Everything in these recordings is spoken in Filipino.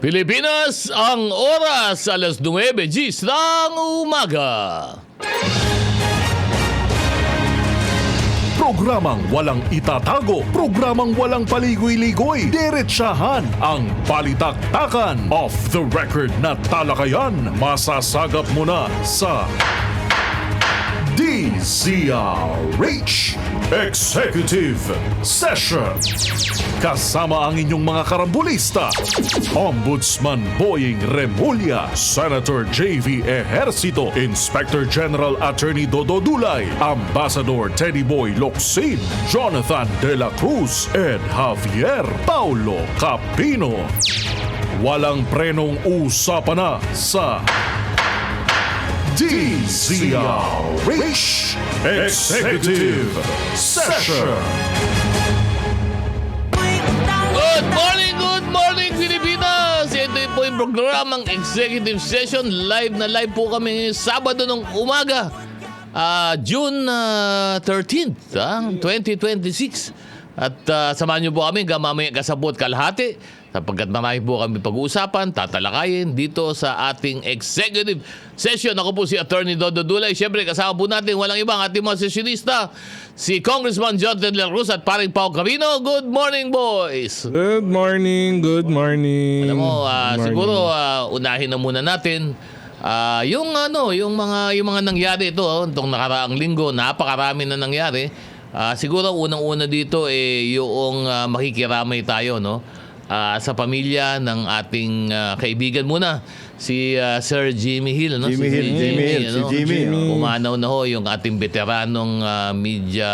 Pilipinas, ang oras alas 9:00 ng umaga. Programang walang itatago, programang walang paligoy-ligoy, diretsahan ang balitaktakan. Off the record na talakayan, masasagap mo na sa DZRH Executive Session. Kasama ang inyong mga karambulista, Ombudsman Boying Remulla, Senator J.V. Ejercito, Inspector General Attorney Dodo Dulay, Ambassador Teddy Boy Locsin, Jonathan De La Cruz, and Javier Paulo Capino. Walang prenong usapan na sa DZRH Executive Session. Good morning Pilipinas! Ito po yung programang Executive Session. Live na live po kami Sabado ng umaga, June 13th, 2026. At samahan niyo po kami mamaya kasabot kalahati sapagkat marami po kami pag-uusapan, tatalakayin dito sa ating executive session. Ako po si Attorney Dodo Dulay. Siyempre kasama po natin walang ibang ating mga sesyonista, si Congressman Jonathan De La Cruz at paring Pao Capino. Good morning, boys! Good morning, good morning. Alam mo, Good morning. siguro unahin na muna natin yung mga nangyari ito itong nakaraang linggo, napakarami na nangyari. Siguro unang-una dito yung makikiramay tayo sa pamilya ng ating kaibigan muna, si Sir Jimmy Hill, no? Jimmy Hill. Umanaw na ho yung ating veteranong media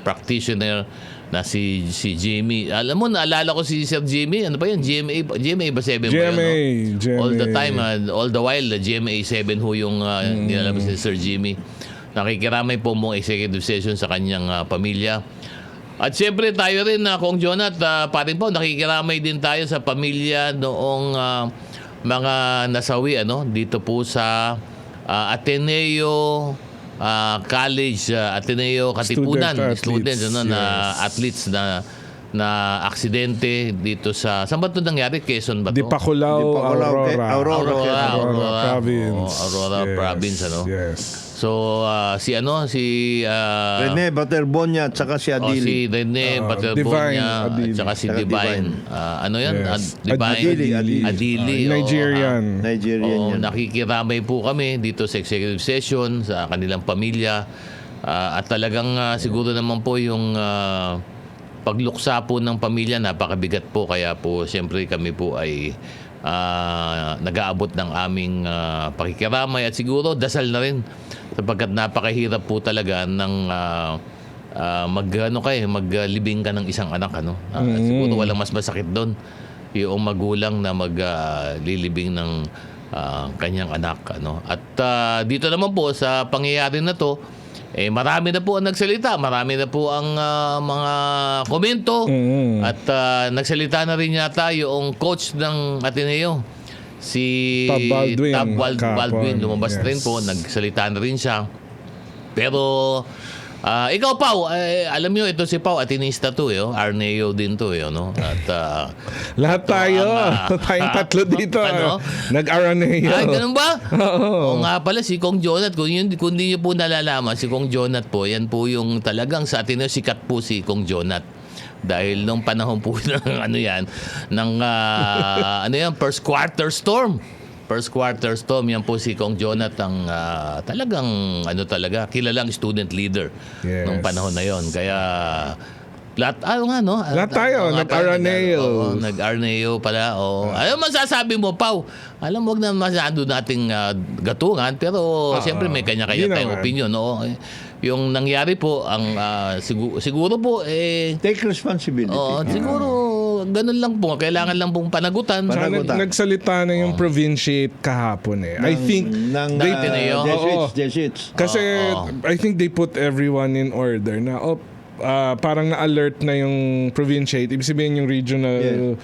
practitioner na si Jimmy. Alam mo, naalala ko si Sir Jimmy. Ano ba yun? GMA ba 7 ba yun? GMA. All the time, all the while, GMA 7 ho yung nilalabas ni Sir Jimmy. Nakikiramay po mong executive session sa kanyang pamilya. At siyempre tayo rin, Kong Jonat, parin po, nakikiramay din tayo sa pamilya noong mga nasawi dito po sa Ateneo College, Ateneo Katipunan, students yes. na athletes na aksidente dito sa, saan ba ito nangyari? Quezon ba ito? Dipaculao, Aurora Province. Aurora Province, Yes. So si Rene Baterbonia at saka si Adili. si Rene Baterbonia at saka si Divine. Ano yan? Yes. Adili. Nigerian. Nigerian yan. Nakikiramay po kami dito sa executive session sa kanilang pamilya. At talagang siguro naman po yung pagluksa po ng pamilya napakabigat po. Kaya po siyempre kami po ay nag-aabot ng aming pakikiramay at siguro dasal na rin sapagkat napakahirap po talaga ng maglibing ka ng isang anak siguro walang mas masakit doon yung magulang na maglilibing ng kanyang anak at dito naman po sa pangyayari na to marami na po ang nagsalita, marami na po ang mga komento at nagsalita na rin yata yung coach ng Ateneo, si Tab Baldwin, lumabas yes. rin po, nagsalita na rin siya. Pero ikaw, Pao, alam nyo, ito si Pao, Atenista to, Arneo din to, no? At Lahat tayo. Tayong tatlo dito. Nag-Araneo. ay, ganun ba? Oo. O nga pala, si Kong Jonat, kung di nyo po nalalaman, si Kong Jonat po, yan po yung talagang sa Ateneo, sikat po si Kong Jonat. Dahil nung panahon po ng first quarter storm. First quarter storm, yan po si Kong Jonat ang talagang kilalang student leader Yes. nung panahon na yon. Kaya lahat tayo, nag-Araneo. Nag-Arneo pala. Ano masasabi mo, Pao? Alam mo, wag na masyado nating gatungan, pero siyempre may kanya-kanya yun tayong naman. opinion. Yung nangyari po, ang siguro po, Take responsibility. siguro ganun lang po. Kailangan lang pong panagutan. Nagsalita na yung provinciate kahapon I think Ng Ateneo. Oo. Jesuits. kasi I think they put everyone in order na parang na-alert na yung provinciate. Ibig sabihin yung regional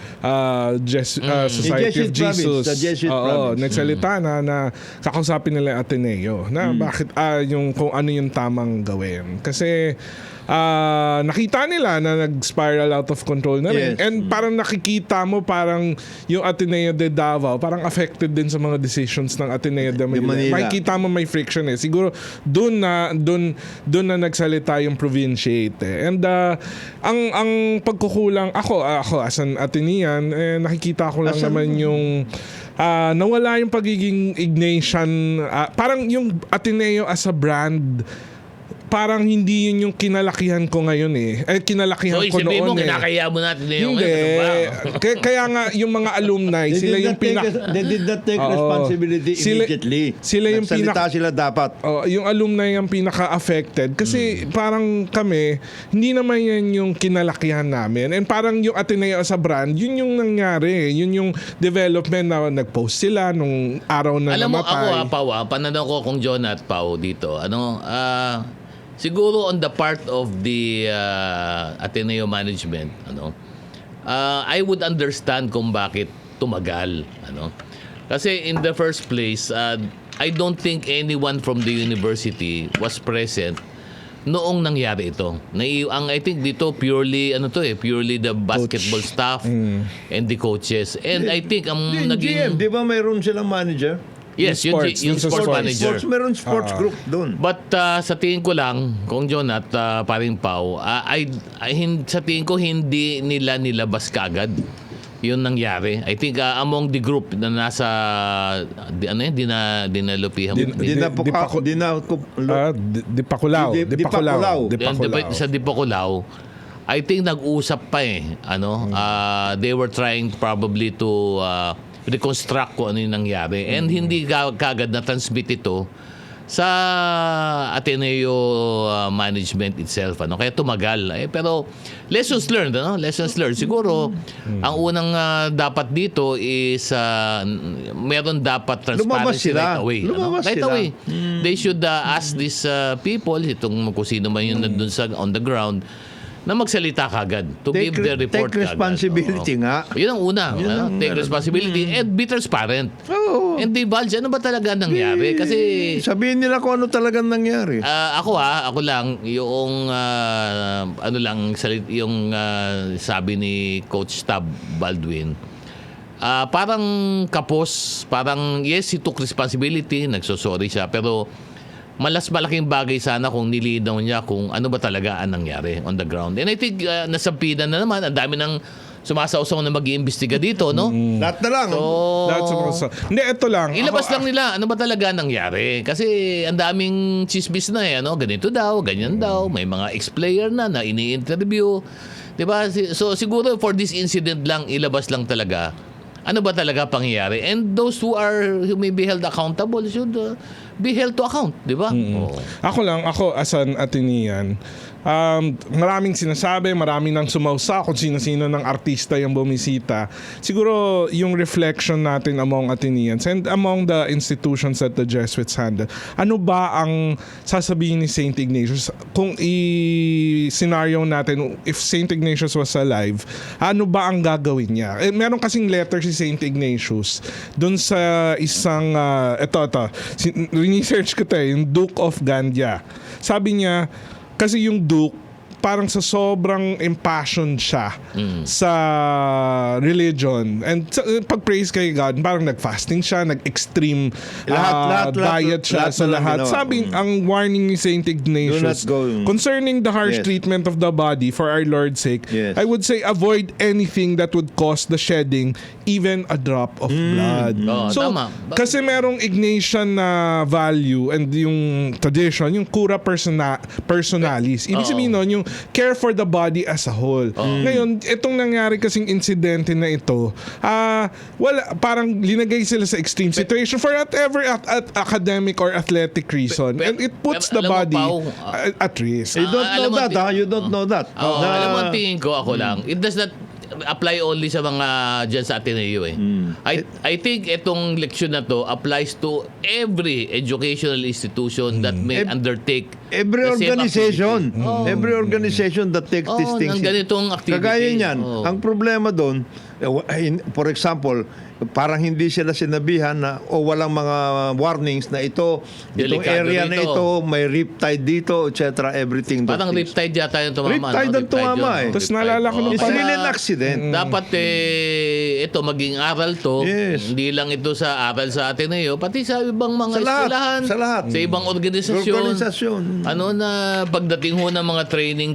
Society Jesuit of Jesus. province, the Jesuit province. Nagsalita na kakausapin nila yung Ateneo na bakit yung kung ano yung tamang gawin. Kasi nakita nila na nag-spiral out of control na rin. Yes. And parang nakikita mo parang yung Ateneo de Davao parang affected din sa mga decisions ng Ateneo de Manila. Makikita mo may friction eh. Siguro doon na nagsalita yung provinciate eh. And ang pagkukulang ako as an Atenean nakikita ko lang naman yung nawala yung pagiging Ignatian parang yung Ateneo as a brand parang hindi yun yung kinalakihan ko ngayon eh. Kinalakihan ko sabihin mo, noon kinakaya mo natin na yung Hindi. ano ba? Kaya nga yung mga alumni, They sila yung they did not take responsibility immediately. Sila yung Nagsalita sila dapat. yung alumni yung pinaka-affected kasi parang kami, hindi naman yan yung kinalakihan namin. And parang yung Ateneo sa brand, yun yung nangyari. Yun yung development na nag-post sila nung araw na Alam mo, namatay. ako Pao, pananaw ko kung John at Pao dito, siguro on the part of the Ateneo management, I would understand kung bakit tumagal, Kasi in the first place, I don't think anyone from the university was present noong nangyari ito. I think dito purely purely the basketball staff and the coaches. And I think ang Yung GM, di ba mayroon silang manager? Yes, yung sports manager. Meron sports group doon. But sa tingin ko lang, kung John at paring Pao, sa tingin ko hindi nila nilabas kaagad yun nangyari. I think among the group na nasa dinalupihan Dipakulao. sa Dipakulao, I think nag-usap pa they were trying probably to reconstruct kung ano yung nangyari. And hindi kagad na-transmit ito sa Ateneo management itself. Kaya tumagal. Pero lessons learned. Lessons learned. Siguro, ang unang dapat dito is meron dapat transparency right away. Right away. They should ask these people, kung sino man yun nandun on the ground, na magsalita kagad to give the report take responsibility kagad. nga. Yun ang una. Take responsibility and be transparent. And divulge, ano ba talaga nangyari? Kasi sabihin nila kung ano talagang nangyari. ako lang yung yung sabi ni Coach Tab Baldwin. Parang kapos, parang yes, he took responsibility, nagsosorry siya, pero malaking bagay sana kung nilinaw niya kung ano ba talaga ang nangyari on the ground. And I think nasampidan na naman. Ang dami ng sumasawsaw na mag-iimbestiga dito, no? Lahat na lang. Hindi, ito lang. Ilabas lang nila ano ba talaga nangyari. Kasi ang daming chismis na ganito daw, ganyan daw. May mga ex-player na ini-interview. Diba? So siguro for this incident lang, ilabas lang talaga ano ba talaga pangyayari. And those who may be held accountable should be held to account, di ba? Ako as an Atenean, maraming sinasabi, maraming nang sumausa kung sino-sino ng artista yung bumisita. Siguro yung reflection natin among Ateneans and among the institutions that the Jesuits handle, ano ba ang sasabihin ni St. Ignatius? Kung i-scenario natin, if St. Ignatius was alive, ano ba ang gagawin niya? Meron kasing letter si St. Ignatius dun sa isang, research ko yung Duke of Gandia. Sabi niya, kasi yung Duke, parang sa sobrang impassioned siya sa religion. And pag-praise kay God, parang nag-fasting siya, nag-extreme diet siya sa lahat. Sabi, ang warning ni St. Ignatius, concerning the harsh treatment of the body for our Lord's sake, I would say avoid anything that would cause the shedding even a drop of blood. So, tama. kasi merong Ignatian na value and yung tradition, yung cura personalis. Ibig sabihin nun, yung care for the body as a whole. Ngayon, itong nangyari kasing insidente na ito, parang linagay sila sa extreme situation for whatever academic or athletic reason. And it puts the body at risk. You don't know that. Alam mo, tingin ko ako lang, it does not apply only sa mga dyan sa Ateneo eh. I think itong leksyon na to applies to every educational institution that may undertake Every the same organization, activity. every organization that takes these things. ng ganitong activity. Kagaya niyan, Oo. ang problema doon, for example, parang hindi sila sinabihan na o walang mga warnings na itong Delikado area na dito. ito, may riptide dito, etc. Everything. that Parang is. riptide yata yung tumama. Riptide ang tumama eh. Tapos naalala ko nung It's Kaya really an accident. Dapat ito maging aral to. Yes. Hindi lang ito sa aral sa Ateneo, pati sa ibang mga Sa lahat, eskwelahan, sa lahat. sa ibang organisasyon. Organisasyon. Ano na pagdating ho ng mga training,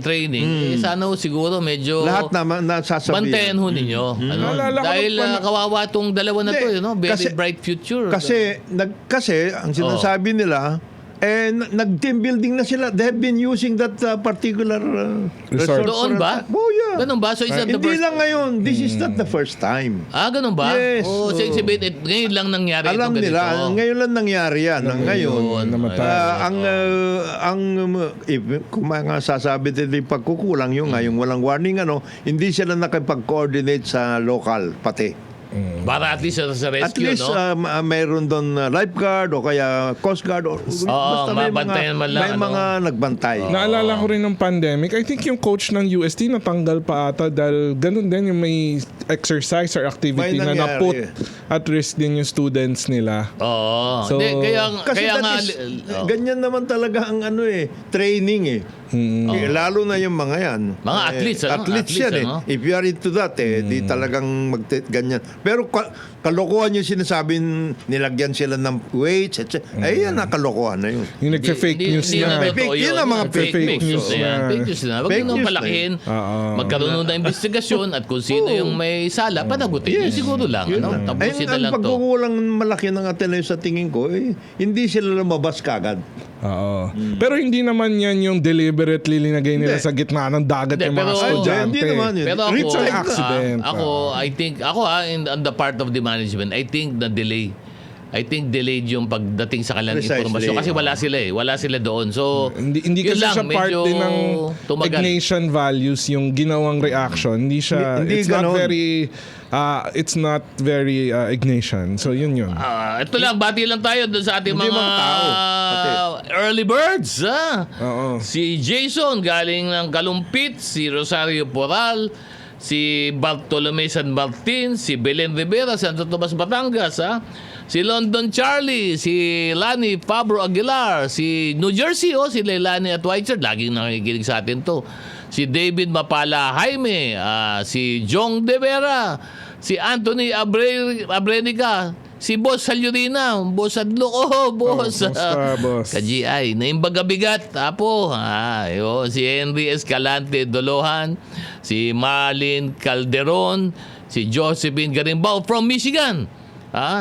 sana ho siguro medyo Lahat naman nasasabihan. bantayan ho ninyo. Ano? Naalala ko Dahil nung kawawa tong dalawa na to, Hindi. no? Very Kasi- bright future. Kasi ang sinasabi nila nag-team building na sila. They have been using that particular Resort. Doon ba? Oh, yeah. Ganun ba? So is that the Hindi first... lang ngayon. This is not the first time. Ganun ba? Yes. Ngayon lang nangyari Alam itong ganito. nila, ngayon lang nangyari yan. Ngayon, namatay. kung mga sasabi din yung pagkukulang yung ngayong walang warning, hindi sila nakipag-coordinate sa local pati. Para at least sa At rescue, least no? mayroon doon lifeguard o kaya coast guard o basta may mabantayan man lang, may mga nagbantay. Naalala ko rin ng pandemic, I think yung coach ng UST natanggal pa ata dahil ganun din yung may exercise or activity May na nangyari. na-put at risk din yung students nila. Oo. So- Hindi, Kasi kaya that nga... is, ganyan naman talaga ang training eh. Lalo na yung mga yan. Mga athletes, ano? Athletes yan Athletes, ano? eh. If you are into that di talagang ganyan. Pero kalokohan yung sinasabi, nilagyan sila ng weights, etc. Yan na kalokohan na yun. Yung nagpa-fake news Hindi na. totoo Yun ang mga Fake fake news news na yan. na. Fake news na. Huwag Fake nyo nang news na palakihin. Oo. Magkaroon ng investigasyon at kung sino yung may sala, panagutin. Yun siguro lang. Tapusin na Ang lang to. pagkukulang malaki ng Ateneo sa tingin ko, hindi sila lumabas kagad. Oo. Pero hindi naman yan yung deliberately linagay nila Hindi. sa gitna ng dagat Hindi, yung mga pero- estudyante. Hindi naman yun. Pero It's an accident. I think, on the part of the management, I think the delay. I think delayed yung pagdating sa kanilang Precisely. informasyon. Kasi wala sila eh. Wala sila doon. So, Hindi yun kasi lang, siya part medyo din ng tumagal. Ignatian values yung ginawang reaction. Hindi siya, Hindi it's not ganon. very, it's not very Ignatian. So yun yun. Ito lang, bati lang tayo doon sa ating Hindi mga mga tao, pati. early birds. Oo. Si Jason galing ng Kalumpit, si Rosario Poral, si Bartolome San Martin, si Belen Rivera, Santo Tomas, Batangas, si London Charlie, si Lani Pablo Aguilar, si New Jersey, si Leilani at Whiteside, laging nakikinig sa atin to. Si David Mapala Jaime, si Jong De Vera, si Anthony Abrenica, si Boss Salyurina, Boss Adloc, Boss. Basta, boss. Ka-GI, Naimbaga Bigat, Apo, si Henry Escalante Dolohan, si Marlene Calderon, si Josephine Garimbao from Michigan,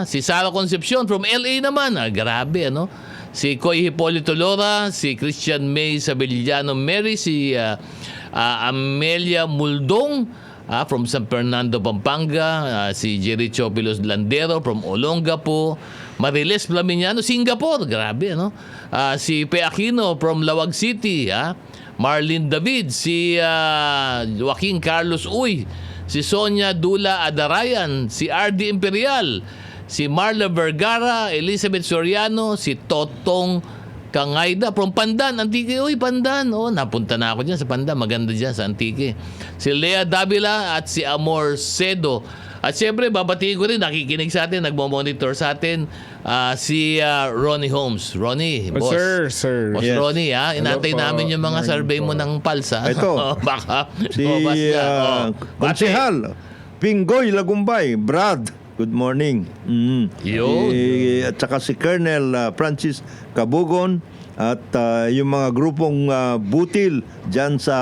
si Sara Concepcion from LA naman, grabe, si Koy Hipolito Lora, si Christian May Sabillano Mary, si Amelia Muldong, from San Fernando, Pampanga, si Jerry Chopilos Landero from Olongapo, Mariles Flaminiano, Singapore, grabe, si Pe Aquino from Lawag City, Marlene David, si Joaquin Carlos Uy, si Sonia Dula Adarayan, si RD Imperial, si Marla Vergara, Elizabeth Soriano, si Totong Kangayda from Pandan, Antique. Uy, Pandan. Napunta na ako dyan sa Pandan. Maganda dyan sa Antique. Si Lea Davila at si Amor Cedo. At siyempre, babatiin ko rin, nakikinig sa atin, nagmo-monitor sa atin, si Ronnie Holmes. Ronnie, boss. Sir. Boss Yes. Ronnie, inatay Hello po. namin yung mga Morning survey mo po. ng pulse, Ito. Baka, Si lumabas ka. Konsehal Pinggoy Lagumbay, Brad. Good morning. Yun. At saka si Colonel Francis Cabugon at yung mga grupong Butil dyan sa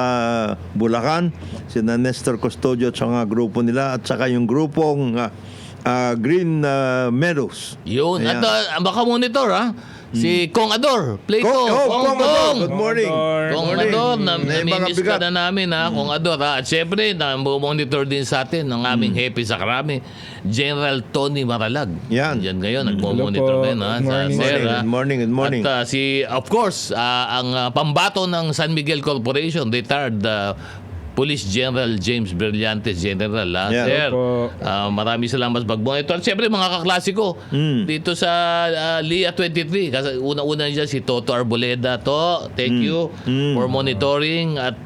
Bulacan, sina Nestor Custodio at mga grupo nila at saka yung grupong Green Meadows. Yun. Ayan. At baka monitor, si Kong Ador. Play ko. Kong Ador. Good morning. Kung Morning. Ador, May mga namimiss bigat. ka na namin Kung Ador At syempre, monitor din sa atin ng aming happy sa karami, General Tony Maralag. Yan. Yan ngayon, nagmo-monitor Hello po. din Good sa morning. SER. Good morning. At of course, ang pambato ng San Miguel Corporation, retired Police General James Brillantes, General. Yeah. Sir, Opo. maraming salamat sa pag-monitor. At siyempre, mga kaklasiko, dito sa LIA 23, kasi una-una dyan si Toto Arboleda. Thank you for monitoring. At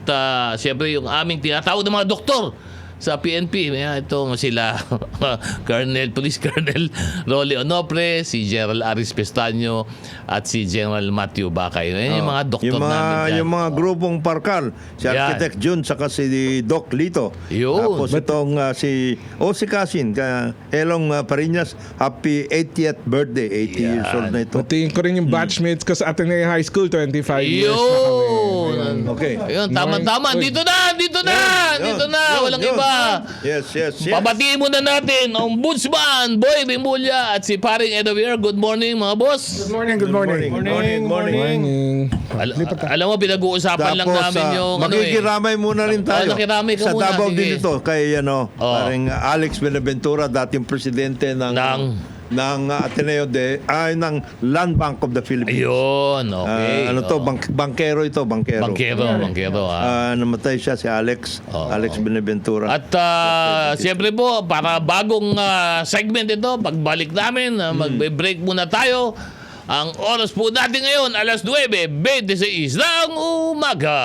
siyempre, yung aming tinatawag ng mga doktor sa PNP, itong sila Police Colonel Rolly Onofre, si General Aris Pestaño at si General Matthew Bacay. Yung mga doktor namin dyan. Yung mga grupong parkal, si Yan. Architect Jun saka si Doc Lito. Yun. Tapos itong si Casin, Elong Parinas, happy 80th birthday, 80 years old na ito. Batiin ko rin yung batchmates ko sa Ateneo High School, 25 years na kami. Yun! Okay. Ayun, tama-tama. Uy. Dito na! Dito na! Walang iba. Yes. Pabatiin muna natin ang Ombudsman Boy Rimulya at si paring Edovier. Good morning, mga boss. Good morning. Morning. Alam mo, pinag-uusapan lang namin yung makikiramay muna rin tayo. nakiramay ka sa muna, Davao sige. din ito kay paring Alex Benaventura, dating presidente ng Ateneo ng Land Bank of the Philippines. Ayun, okay. Bankero ito, bankero. Bankero. Namatay siya si Alex Benaventura. At siyempre po, para bagong segment ito, pagbalik namin, magbe-break muna tayo. Ang oras po natin ngayon, alas 9:26 ng umaga.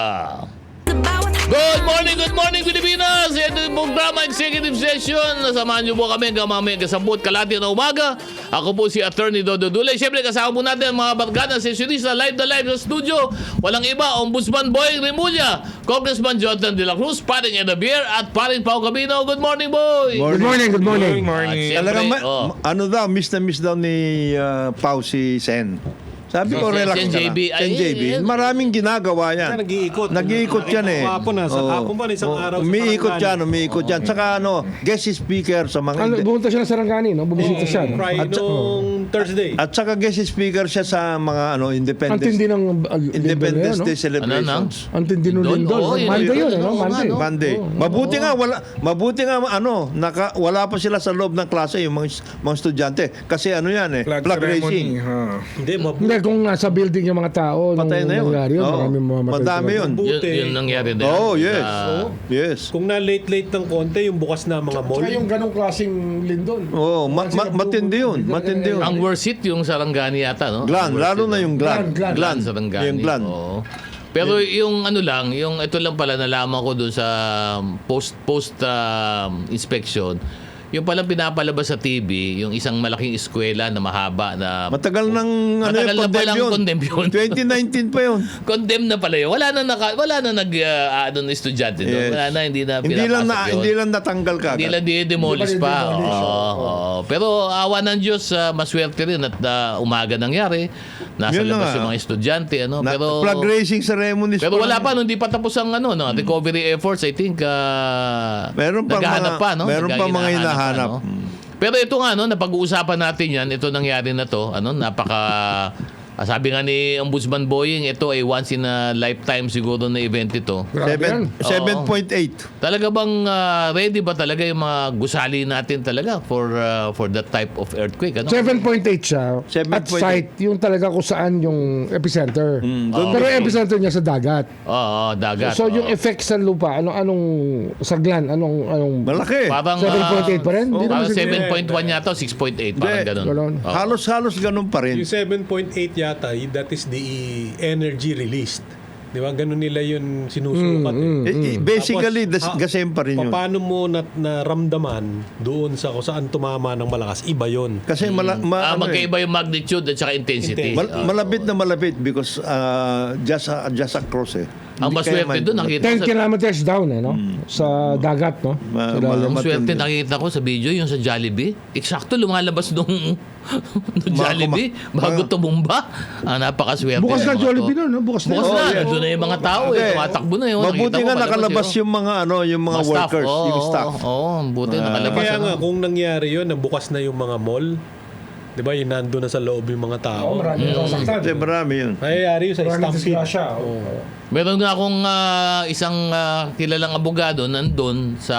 Good morning Pilipinas! Ito yung programa Executive Session. Nasamahan niyo po kami hanggang mamaya kasambut kalati na umaga. Ako po si Attorney Dodo Dulay. Siyempre kasama po natin ang mga barkada sessionista live na live sa studio. Walang iba, Ombudsman Boy Rimulya, Congressman Jonathan De La Cruz, paring Edabier at paring Pao Cabino. Good morning, boy! Good morning. At siyempre, Talagang miss na miss daw ni Pao si Sen. Sabi ko, Sen relax ka JB. lang. Sen JB. Maraming ginagawa yan. Nag-iikot yan eh. Ako pa isang araw sa Umiikot yan. Tsaka guest speaker sa mga... Bumunta siya ng Sarangani, no? Bumisita siya. No? Friday nung Thursday. At saka guest speaker siya sa mga Ang Independence tindi ng Independence no? Day celebrations. Ang tindi ng Lindol. Oo, yun, Monday yun, yun, no? oo, Monday. nga, no? Monday. Mabuti nga wala pa sila sa loob ng klase yung mga estudyante kasi flag racing. Hindi, Hindi, kung nasa building yung mga tao, Patay na yun. nangyari yun, Oo. maraming mamamatay. Madami yun. Yun nangyari din. Oh, yes. Yes. Kung na late ng konti, yung bukas na mga mall. Saka yung ganong klaseng Lindol. Oh, matindi yun. Matindi yun. Ang worst hit yung Sarangani yata, no? Gland, lalo na yung gland. Gland. Sarangani. Yung gland. Oo. Pero yung yung ito lang pala nalaman ko doon sa post inspection, yung palang pinapalabas sa TV, yung isang malaking eskwela na mahaba na Matagal nang Matagal na palang condemn yun. 2019 pa yun. condemn na pala yun. Wala na na estudyante doon. Yes. Wala na, hindi na Hindi pinapasok yun. hindi lang natanggal ka. Hindi lang demolish Hindi pa pa. rin demolish. Oo. Pero awa ng Diyos, maswerte rin at umaga nangyari. Nasa Yun na labas nga. yung mga estudyante. Pero Flag racing ceremonies. pero pa wala lang. pa, hindi pa tapos ang recovery efforts. I think Meron pa naghahanap mga- meron pa mga hinahanap. Pero ito nga, napag-uusapan natin yan, ito nangyari na to, sabi nga ni Ombudsman Boying, ito ay once in a lifetime siguro na event ito. Grabe yan. 7.8. Talaga bang ready ba talaga yung mga gusali natin talaga for that type of earthquake? 7.8 siya. 7.8. At site, yung talaga kung saan yung epicenter. doon Pero yung epicenter niya sa dagat. Oo, dagat. So yung oo. effect sa lupa, anong saglan, anong Malaki. Parang 7.8 pa rin? Hindi parang naman siguro. 7.1 yata, 6.8 parang ganun. Ganon. Oo. Halos ganun pa rin. Yung 7.8 yata, that is the energy released. Di ba? Ganun nila yun sinusukat. Basically, Tapos, the same pa rin yun. Paano mo naramdaman doon sa kung saan tumama ng malakas? Iba yun. Kasi Magkaiba yung magnitude at saka intensity. malapit na malapit because just across eh. Ang Hindi kaya maswerte doon, nakita ko 10 sa kilometers down no? Sa dagat, no? Sa ilalim. Ang swerte matindi. nakita ko sa video yung sa Jollibee. Eksakto lumalabas nung Jollibee bago tumumba. Napakaswerte. Bukas na ng mga Jollibee to. nun, no? Bukas na. Bukas Oh, na. yes. Doon na yung mga tao. Okay. Tumatakbo na yun. Mabuti Nakita ko, nga palabas nakalabas yun. yung mga Staff. workers, yung staff. Oo, buti nakalabas. Kaya ano. nga, kung nangyari yun, bukas na yung mga mall, di ba, yung nandun na sa loob yung mga tao. Marami na sasaktan. Kasi marami yun. Nangyayari yun sa Marami stampede. disgrasya. Meron nga akong isang kilalang abogado nandun sa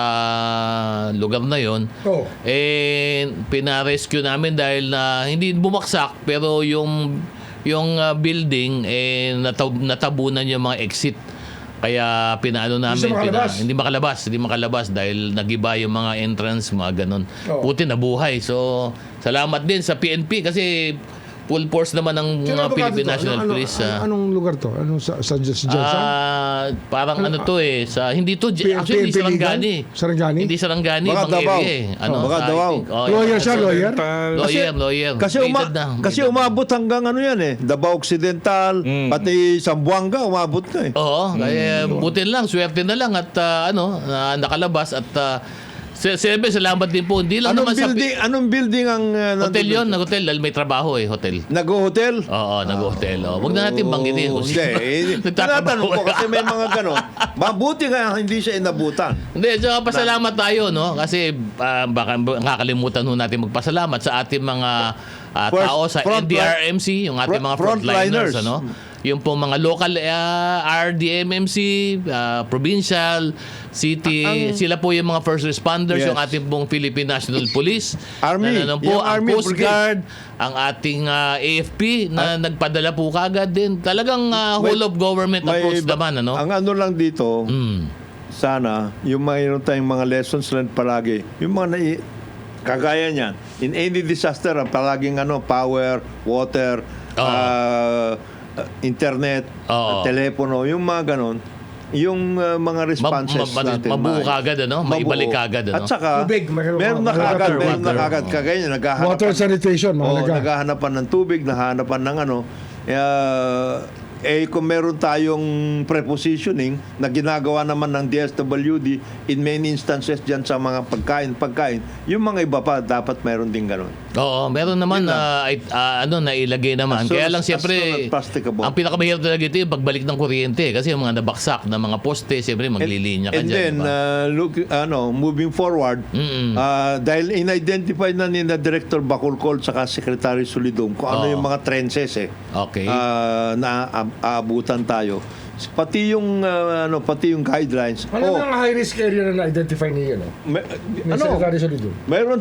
lugar na yon. Oh. Pina-rescue namin dahil hindi bumaksak pero yung building natabunan yung mga exit. Kaya pinaano namin, Hindi makalabas. hindi makalabas dahil nagiba yung mga entrance, mga ganun. Oo. Buti nabuhay. So, salamat din sa PNP kasi full force naman ng Sino mga abogado Philippine to? National Police. Anong lugar to? Anong sa Jensen? Parang ano to sa hindi to actually hindi Sarangani. Sarangani? Hindi Sarangani, Baka ibang Davao. area. Baka sa- Davao. Lawyer siya, lawyer? Lawyer. Kasi umabot hanggang ano yan Davao Occidental, pati Zamboanga umabot na Oo, kaya buti lang, swerte na lang at nakalabas at siyempre salamat din po. Hindi lang naman Anong building ang hotel yun, hotel dahil may trabaho hotel. Nag-hotel? Oo, nag-hotel. Huwag na natin banggitin. Hindi. Tinatanong ko kasi may mga ganon. Mabuti nga hindi siya inabutan. Hindi, tsaka pasalamat tayo, no? Kasi baka nakakalimutan natin magpasalamat sa ating mga tao sa NDRMC, yung ating mga frontliners, ano? Yung pong mga local RDMMC, provincial, city, sila po yung mga first responders, Yes. yung ating pong Philippine National Police, Army, po, yung ang Army Coast Guard, ang ating AFP na nagpadala po kagad din. Talagang whole of government approach naman, ano? Ang ano lang dito, Mm. sana, yung mayroon tayong mga lessons learned palagi, yung mga kagaya niyan, in any disaster, palaging power, water, internet, telepono, yung mga ganon, yung mga responses natin. Mabuo kagad, ano? Maibalik kagad, ano? At saka, Tubig, meron na kagad, kagaya niya, Water sanitation, mahalaga. naghahanapan ng tubig, naghahanapan ng kung meron tayong prepositioning na ginagawa naman ng DSWD in many instances dyan sa mga pagkain, yung mga iba pa dapat meron din ganun. Oo, meron naman nailagay naman. As soon Kaya lang as siyempre, practicable. ang pinakamahirap talaga ito yung pagbalik ng kuryente. Kasi yung mga nabaksak na mga poste, siyempre maglilinya ka And dyan. then, diba? moving forward, Mm-mm. dahil in-identify na ni na Director Bacolcol saka Secretary Solidum kung ano Oo. yung mga trenches Okay. na aabutan tayo. Pati yung guidelines. Ano yung high risk area na na-identify niyo, no? May Secretary Solidum. Meron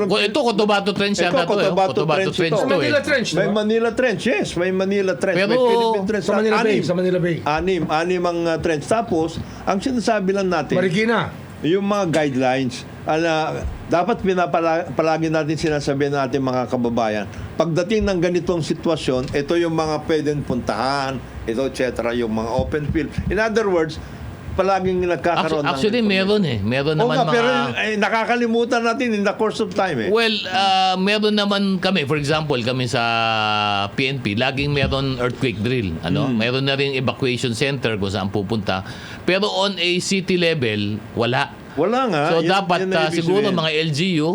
Ito, Cotabato Trench yata to. Cotabato Trench ito. Manila Trench, May no? Manila Trench, yes. May Manila Trench. Pero, may Philippine Trench. Sa Manila Bay. Sa Manila Bay. Anim ang trench. Tapos, ang sinasabi lang natin, Marikina. yung mga guidelines, dapat palagi natin sinasabi ng ating mga kababayan, pagdating ng ganitong sitwasyon, ito yung mga pwedeng puntahan, ito, etc., yung mga open field. In other words, palaging nagkakaroon actually, meron Meron Oo naman nga, mga... pero nakakalimutan natin in the course of time Well, meron naman kami, for example, kami sa PNP, laging meron earthquake drill. Meron na rin evacuation center kung saan pupunta. Pero on a city level, wala. Wala nga. So dapat yun ang ibig siguro sabihin. mga LGU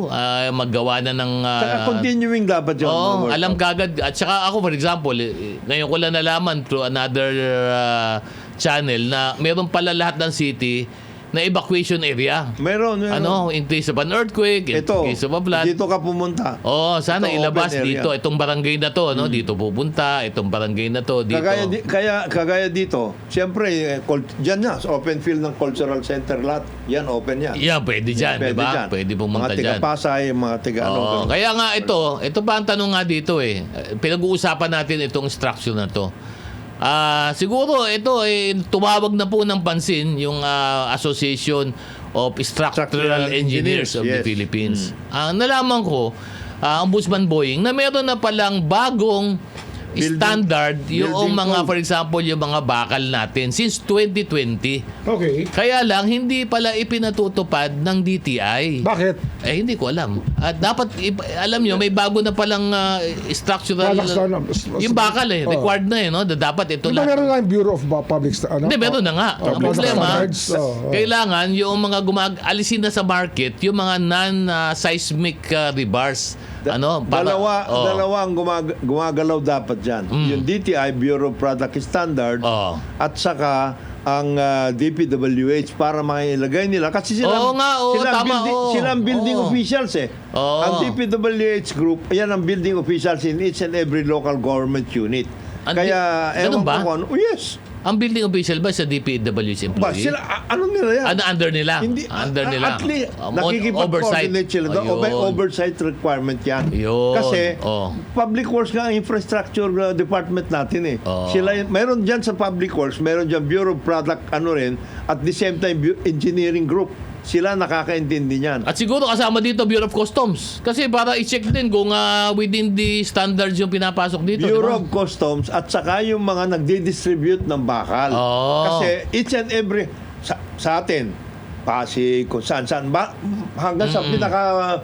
maggawa na ng Saka continuing dapat yun. alam kagad. At saka ako, for example, ngayon ko lang nalaman through another channel na meron pala lahat ng city na evacuation area. Meron. In case of an earthquake, in Ito, case of a flood. dito ka pumunta. Sana Ito, ilabas open area. dito. Itong barangay na to, dito pupunta. Itong barangay na to, dito. Kagaya dito, siyempre, dyan na, sa open field ng cultural center lahat, yan, open yan. Yeah, pwede dyan, di ba? dyan. Pwede pumunta mga dyan. Pasay, mga tiga Oo, kaya nga ito pa ang tanong nga dito pinag-uusapan natin itong structure na to. Siguro ito tumawag na po ng pansin yung Association of Structural Engineers of the Philippines. Nalaman ko, Ombudsman Boying, na meron na palang bagong standard yung mga, for example, yung mga bakal natin since 2020. Okay. Kaya lang, hindi pala ipinatutupad ng DTI. Bakit? Hindi ko alam. At dapat, alam nyo, may bago na palang structural... yung bakal required na no? Dapat ito Di ba lang. meron nga yung Bureau of Public Hindi, meron na nga. Ang Public problema, Standards. kailangan yung mga alisin na sa market, yung mga non-seismic rebars. Dalawa ang gumagalaw dapat dyan. Yung DTI, Bureau of Product Standards, at saka ang DPWH para mailagay nila. Kasi sila ang building officials Ang DPWH group, yan ang building officials in each and every local government unit. Kaya, ganun ba? Yes. Ang building official ba sa DPWH Ba, employee? sila, ano nila yan? Under nila. Hindi, Under nila. At least, Oversight. nakikipag-coordinate sila doon. O may Ayun. oversight requirement yan. Yun. Kasi, Oh. public works nga ang infrastructure department natin eh. Oh. Sila, mayroon dyan sa public works, mayroon dyan Bureau of Product, at the same time, engineering group. Sila nakakaintindi niyan. At siguro kasama dito Bureau of Customs. Kasi para i-check din kung within the standards yung pinapasok dito. Bureau diba? of Customs at saka yung mga nagdi-distribute ng bakal. Oh. Kasi each and every sa atin, Pasig, kung saan ba, hanggang sa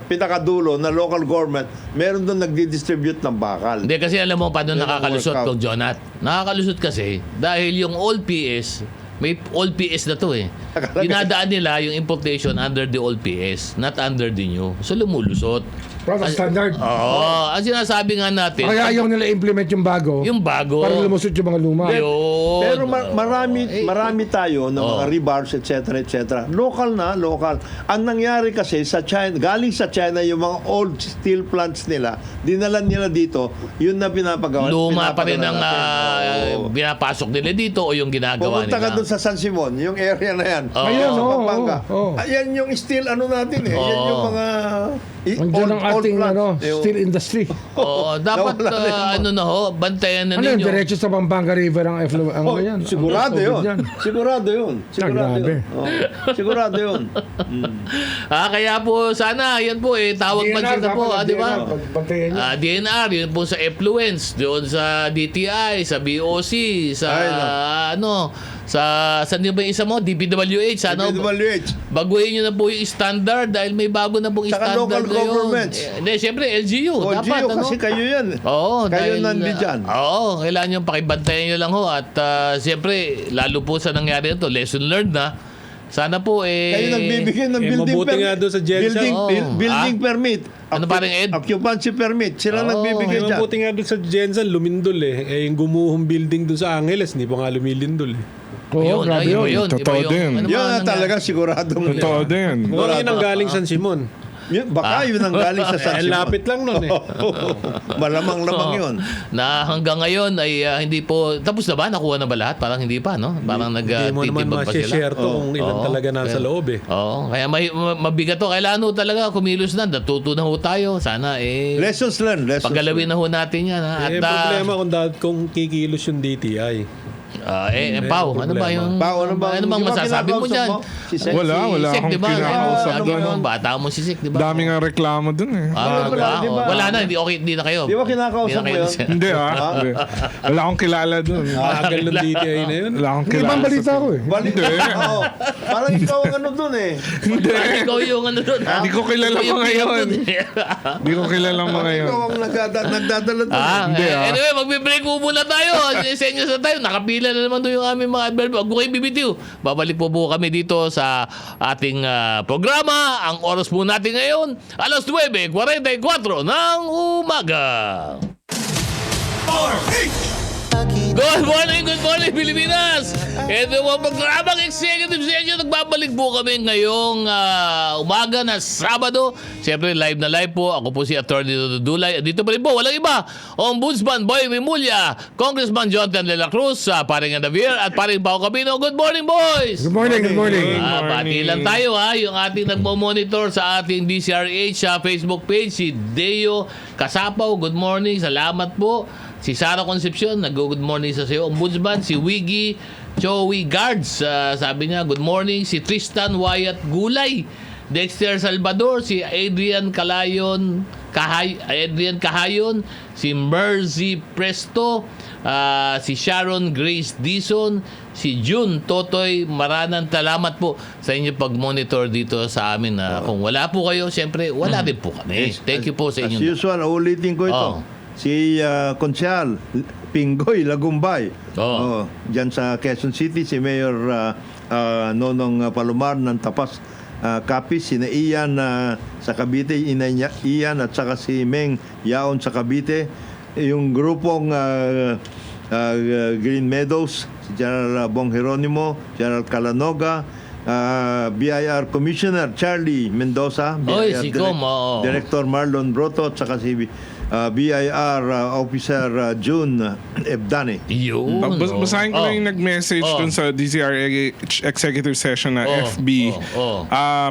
pinakadulo na local government, meron doon nagdi-distribute ng bakal. Hindi kasi alam mo paano Yan ang nakakalusot workout. kung Jonat. Nakakalusot kasi dahil yung all PS, may all PS na to eh. Dinadaan nila yung importation under the all PS, not under the new. So lumulusot. Product standard. Oo. Ang sinasabi nga natin, Kaya ayaw nila implement yung bago. yung bago. Para lumusot yung mga luma. Yun. Pero marami tayo ng mga Oh. rebars, etc. Local na, local. Ang nangyari kasi sa China, galing sa China yung mga old steel plants nila, dinala nila dito, yun na pinapagawa. Luma pa rin ang Oo. binapasok nila dito o yung ginagawa Pumunta ka nila. doon sa San Simon, yung area na yan. Oo. Ayan, Sa oo, Pampanga. oo. Ayan yung steel ano natin eh. Yan yung mga Andiyan ang ating plants. steel industry. Oo, dapat Nawala rin mo. ano na ho, bantayan na Ano yun, ninyo. diretso sa Pampanga River ang effluent. Oh, yan. sigurado ang yun. tubig yan. Sigurado yun. Sigurado grabe. yun. Oh, sigurado yun. Kaya po sana, yan po tawag pansin na po, di ba? Bantayan niya. DNR, yun po sa effluence, doon sa DTI, sa BOC, sa Ay, no. saan yun ba yung isa mo? DPWH, ano? DPWH. Baguhin nyo na po yung standard dahil may bago na pong Saka standard local ngayon. governments. Hindi, syempre LGU. O, dapat, Gio, ano? kasi kayo yan. Oo, Kayo dahil, nandyan. Oo, kailangan nyo pakibantayan nyo lang ho. At siyempre, lalo po sa nangyari ito, lesson learned na. Sana po Kayo nagbibigay ng building mabuti nga doon sa Jensen. Building, Oo. building Ah? permit. Ano parang Ed? Occupancy permit. Sila Oo. nagbibigay Kaya dyan. mabuti nga doon sa Jensen, lumindol eh. Yung gumuhong building doon sa Angeles, hindi pa nga lumilindol eh. Oo, grabe iba yun. Totoo din. Ano ba Yun ang na nangyari? talaga siguradong. Totoo din. Mukhang yun ang galing San Simon. Baka yun ang galing sa San Simon. Lapit lang nun eh. Malamang-lamang yun. Na hanggang ngayon ay hindi po tapos na ba, nakuha na ba lahat? Parang hindi pa, no? Parang Hindi mo naman nagtitibag pa sila. ma-share to kung ilan Oo. talaga nasa Kaya- loob eh. Oo, kaya mabigat to. Kailangan ho talaga kumilos na, natuto na ho tayo. Sana Lessons learned. paggalawin na ho natin yan. Ha? At Problema kung kikilos yung DTI. Pao, ano ba yung Pao, ano ba? ano bang Di ba masasabi mo kinakausap diyan? mo? Si Sek? Wala Sek, akong di ba? kinakausap Ano doon. yung bata mo si Sek, di ba? Dami nga reklamo dun eh. Wala, di ba? Wala na, hindi na kayo. Di ba kinakausap Hindi na mo kayo- yun? Hindi Hindi. Wala akong kilala dun. Magal ng DTI na yun. Wala akong May kilala. ibang balita ko eh. Balik. Oo. Parang ikaw ang ano dun eh. Ikaw yung ano doon. ha? Di ko kilala Ikaw yung mga PM yun. doon, eh. Hindi ko kilala mga Parang yun. ikaw ang nagdadala dun eh. Hindi, Anyway, magbe-break po muna tayo. Senyas na tayo. Nakapila na naman doon yung aming mga adverb. Huwag ko kayo bibitiw. Babalik po kami dito sa ating programa. Ang oras po natin ngayon, alas 9:44 ng umaga. Good morning, Pilipinas! Ito po ang programang Executive Session. Nagbabalik po kami ngayong umaga na Sabado. Siyempre, live na live po. Ako po si Atty. Dudulay. Dito pa rin po, walang iba. Ombudsman Boy Rimulya, Congressman Jonathan De La Cruz, paring Andavier, at paring Pao Cabino. Good morning, boys! Good morning, good morning. Pati lang tayo yung ating nagmo-monitor sa ating DCRH Facebook page, si Deo Kasapaw. Good morning, salamat po. Si Sara Concepcion, nag-good morning sa iyo. Ombudsman, si Wiggy Joey Guards, sabi niya, good morning. Si Tristan Wyatt Gulay, Dexter Salvador, si Adrian Kahayon, si Mercy Presto, si Sharon Grace Dison, si June Totoy Maranan. Salamat po sa inyo pag-monitor dito sa amin. Kung wala po kayo, siyempre wala din po kami. Thank you po sa As inyo. usual, ulitin ko ito. Oh. Si Konsyal Pinggoy Lagumbay. Oh. Diyan sa Quezon City, si Mayor Nonong Palomar ng Tapas Capiz, si Ian sa Cavite, Inay niya, Ian, at saka si Meng Yaon sa Cavite. Yung grupong Green Meadows, si General Bong Jeronimo, General Calanoga, BIR Commissioner Charlie Mendoza, Oy, BIR si Com, oo. Director Marlon Broto, at saka si BIR Officer June Ebdane. Yun. Basahin ko Oh. lang yung nag-message Oh. dun sa DZRH executive session na FB.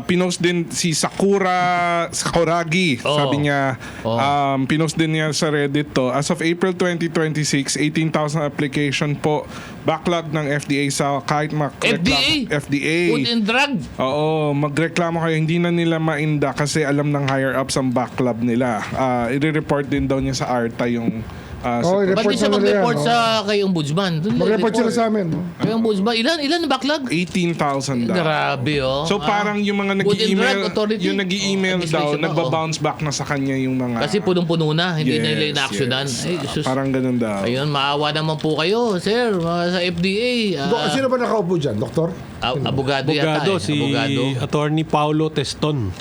Pinost din si Sakuragi. Oh. Sabi niya, pinost din niya sa Reddit to. As of April 2026, 18,000 application po. Backlog ng FDA sa kahit FDA. Food and drug. Oo, magreklamo kayo. Hindi na nila mainda kasi alam ng higher ups ang backlog nila. I-report din daw niya sa ARTA yung Oo, Ba't report di siya na nila mag-report yan, sa kay Ombudsman? Mag-report sila sa amin. no? Kay Ombudsman. Ilan ang backlog? 18,000 daw. Grabe, oh. So parang yung mga Food and Drug nag-i-email, Authority. yung nag-i-email daw, Administration na, nagba-bounce back na sa kanya yung mga... Kasi punong-puno na. Hindi na nila Yes, ina-actionan. yes. Ay, sus. Parang ganun daw. Ayun, maawa naman po kayo, sir, mga sa FDA. Sino ba nakaupo dyan? Doktor? Abogado yata. Abogado, si Abogado. Attorney Paulo Teston.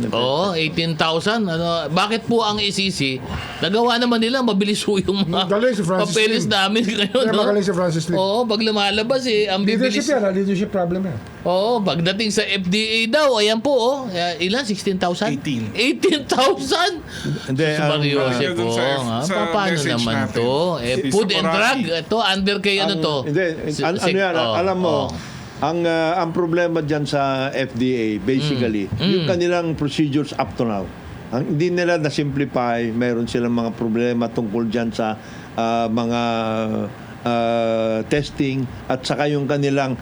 Oo, 18,000. Bakit po ang ICC? Nagawa naman nila, mabilis po yung mga Galing si Francis papeles Lim. namin ngayon. Kaya No? magaling si Francis Lim. Oo, pag lumalabas ang bibilis. Leadership yan, leadership problem yan. Oo, pagdating sa FDA daw, ayan po, ilan? 16,000? 18,000? Hindi, Sa Mario ang- Jose po. dun sa Paano message naman natin. to? Si Food and Sakuragi. drug? Ito, under kay ano to? Hindi, ano yan, alam mo, ang problema dyan sa FDA, basically, yung kanilang procedures up to now, hindi nila na-simplify, mayroon silang mga problema tungkol dyan sa mga testing at saka yung kanilang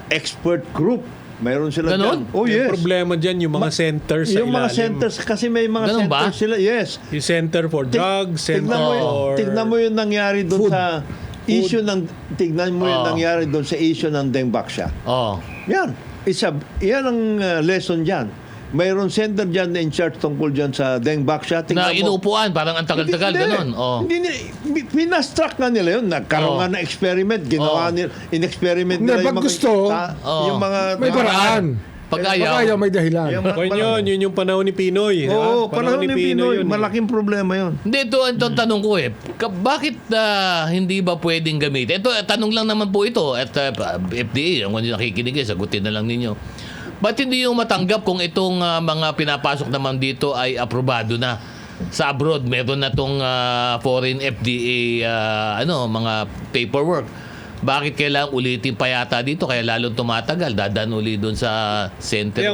expert group. Mayroon sila Ganon? dyan. Oh, Yung yes. problema dyan, yung mga centers sa Yung mga ilalim. centers, kasi may mga Ganon ba? centers sila. Yes. Yung Center for Drugs, Center for... Tignan mo yung nangyari doon sa issue ng nangyari doon sa issue ng Dengbaksya. Oh. Yan. Yan ang lesson diyan. Mayroon center diyan na in charge tungkol diyan sa Dengbaksya. Na inuupuan, parang ang tagal-tagal, ganon. Oh. Hindi pinastrack na nila yun. Nagkaroon nga ng experiment. Ginawa nila, in-experiment Hindi, nila pag gusto, yung mga... May paraan. Pag Pag ayaw. ayaw, may dahilan. Yun yung panahon ni Pinoy. Oo, panahon ni Pinoy. yun. Malaking problema yun. Hindi, ito tanong ko bakit hindi ba pwedeng gamitin? Ito, tanong lang naman po ito. At FDA, kung hindi nakikinig, sagutin na lang ninyo. Ba't hindi yung matanggap kung itong mga pinapasok naman dito ay aprobado na? Sa abroad, meron na itong foreign FDA mga paperwork. Bakit kailangan ulitin pa yata dito? Kaya lalong tumatagal. Dadan uli doon sa center. Kaya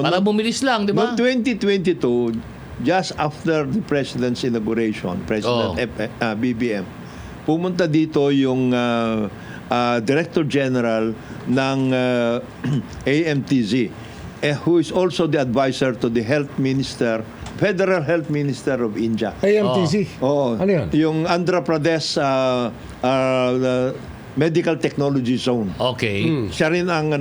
Para bumilis lang, di ba? Noong 2022, just after the President's inauguration, President BBM, pumunta dito yung Director General ng AMTZ, who is also the advisor to the Health Minister, Federal Health Minister of India. AMTC. Oo. Ano yan? Yung Andhra Pradesh Medical Technology Zone. Okay. Siya rin ang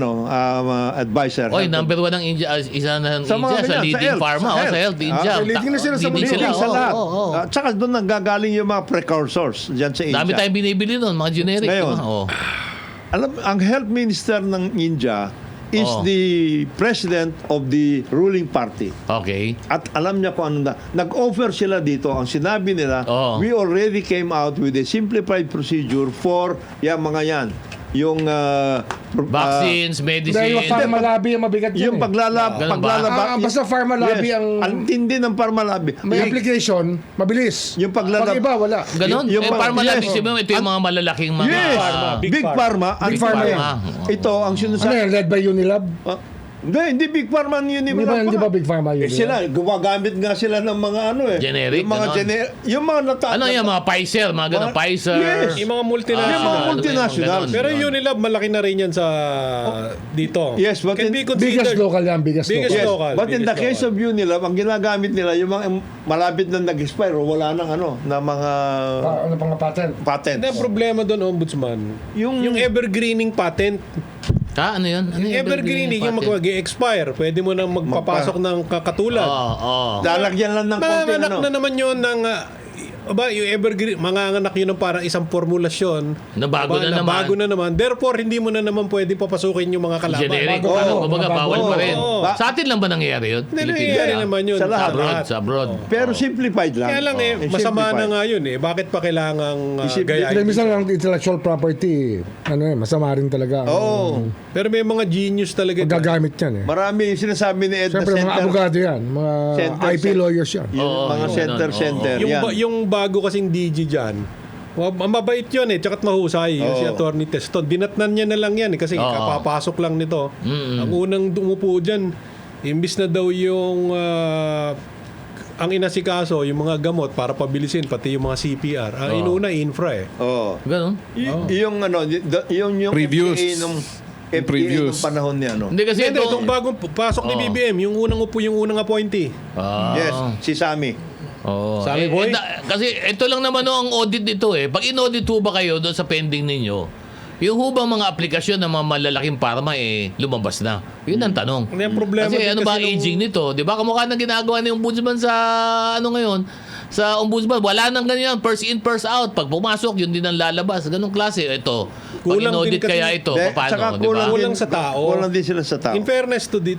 advisor. Oy, Health- number one ng India, isa na ng Sa mga India sa ganyan, leading sa pharma, health. sa health, India. leading na sila sa Leading mundo. sila, sa lahat. oo. At saka doon nanggagaling yung mga precursors dyan sa India. Dami tayong binibili doon, mga generic. Ngayon, diba? Oh. Alam, ang health minister ng India is the president of the ruling party. Okay. At alam niya kung ano na. Nag-offer sila dito. Ang sinabi nila, Oo. we already came out with a simplified procedure for mga yan. Yung Vaccines, Dahil medicine. yung pharma lobby ang mabigat yan. yung paglalaba. Ganun ba? Basta pharma lobby ang... Ang tindi ng pharma lobby. May application, mabilis. Yung paglalab- Pag iba, wala. Ganon? Yung Pharma yes. lab, isipin mo, ito yung mga malalaking mga... Yes! Big Big Pharma. Pharma. Big Pharma yan. Ito, ang Ano sinasabi. yan? Led by Unilab? Hindi Big Pharma ang Unilever. Hindi ba Big Pharma yun? Sila, gumagamit nga sila ng mga Generic, Yung mga ganon. yung mga Ano yan, mga Pfizer, mga ganun, Mga- Pfizer. Yes. Yung mga multinational. Yung mga multinational. Pero Unilab, malaki na rin yan sa dito. Yes, but Can in- be considered Biggest local yan, biggest Biggest local. local. But in the biggest case of Unilab, ang ginagamit nila, yung mga malapit na nag-expire, wala nang na mga Ano pang patent? patents. Hindi, ang problema doon, Ombudsman, yung evergreening patent. Ano yun? Ano yung Evergreening, yung mag-expire. Pwede mo nang magpapasok ng kakatulad. Oo. Lalagyan lang ng konti Manak na naman yun ng aba, yung evergreen, manganganak yun ng parang isang formulasyon. Na bago Aba, na naman. Bago na naman. Therefore, hindi mo na naman pwede papasukin yung mga kalaban. Generic. Bago- Ano, Oo, kumbaga, bago- bawal pa rin. Oo. Sa atin lang ba nangyayari yun? Hindi, Pilipinas nangyayari lang? naman yun. Sa lahat. Sa abroad. Pero simplified lang. Kaya lang masama Simplified. na nga yun Bakit pa kailangang Isip- gayahin? Hindi, minsan ang intellectual property, masama rin talaga. Oo. Pero may mga genius talaga. dyan. Gagamit yan eh. Marami yung sinasabi ni Ed na Siyempre, mga center. abogado yan. Mga Center, IP lawyers yan. Yung Oo, mga yung center, ganun, center. Yung, yan. yung bago kasing DG dyan, mabait yun tsaka mahusay. Yung Oo. si Attorney Teston. Dinatnan niya na lang yan kasi Oo. kapapasok lang nito. Ang unang dumupo dyan, imbis na daw yung ang inasikaso, yung mga gamot para pabilisin, pati yung mga CPR. Ang inuna, infra Oo. Ganun. Yung ano, yung Previews. FDA nung FDA Previews. nung panahon niya, no? Hindi kasi Hindi, itong bagong pasok ni Oo. BBM, yung unang upo, yung unang appointee. Ah. Yes, si Sammy. Oh. Sabi, boy. Kasi ito lang naman ang audit nito eh. Pag in-audit ho ba kayo doon sa pending ninyo, yung hubang mga aplikasyon ng mga malalaking pharma lumabas na. Yun ang tanong. Ano yung problema Kasi din ano ba ang kasi nung- aging nito? 'Di ba kamukha ng ginagawa ni Ombudsman sa ngayon? Sa Ombudsman, wala nang ganyan. First in, first out. Pag pumasok, yun din ang lalabas. Ganong klase. Ito. Pag Kulang in-audit din kasi- kaya ito, Tsaka paano? Di ba? Kulang sa tao. Kulang din sila sa tao. In fairness to the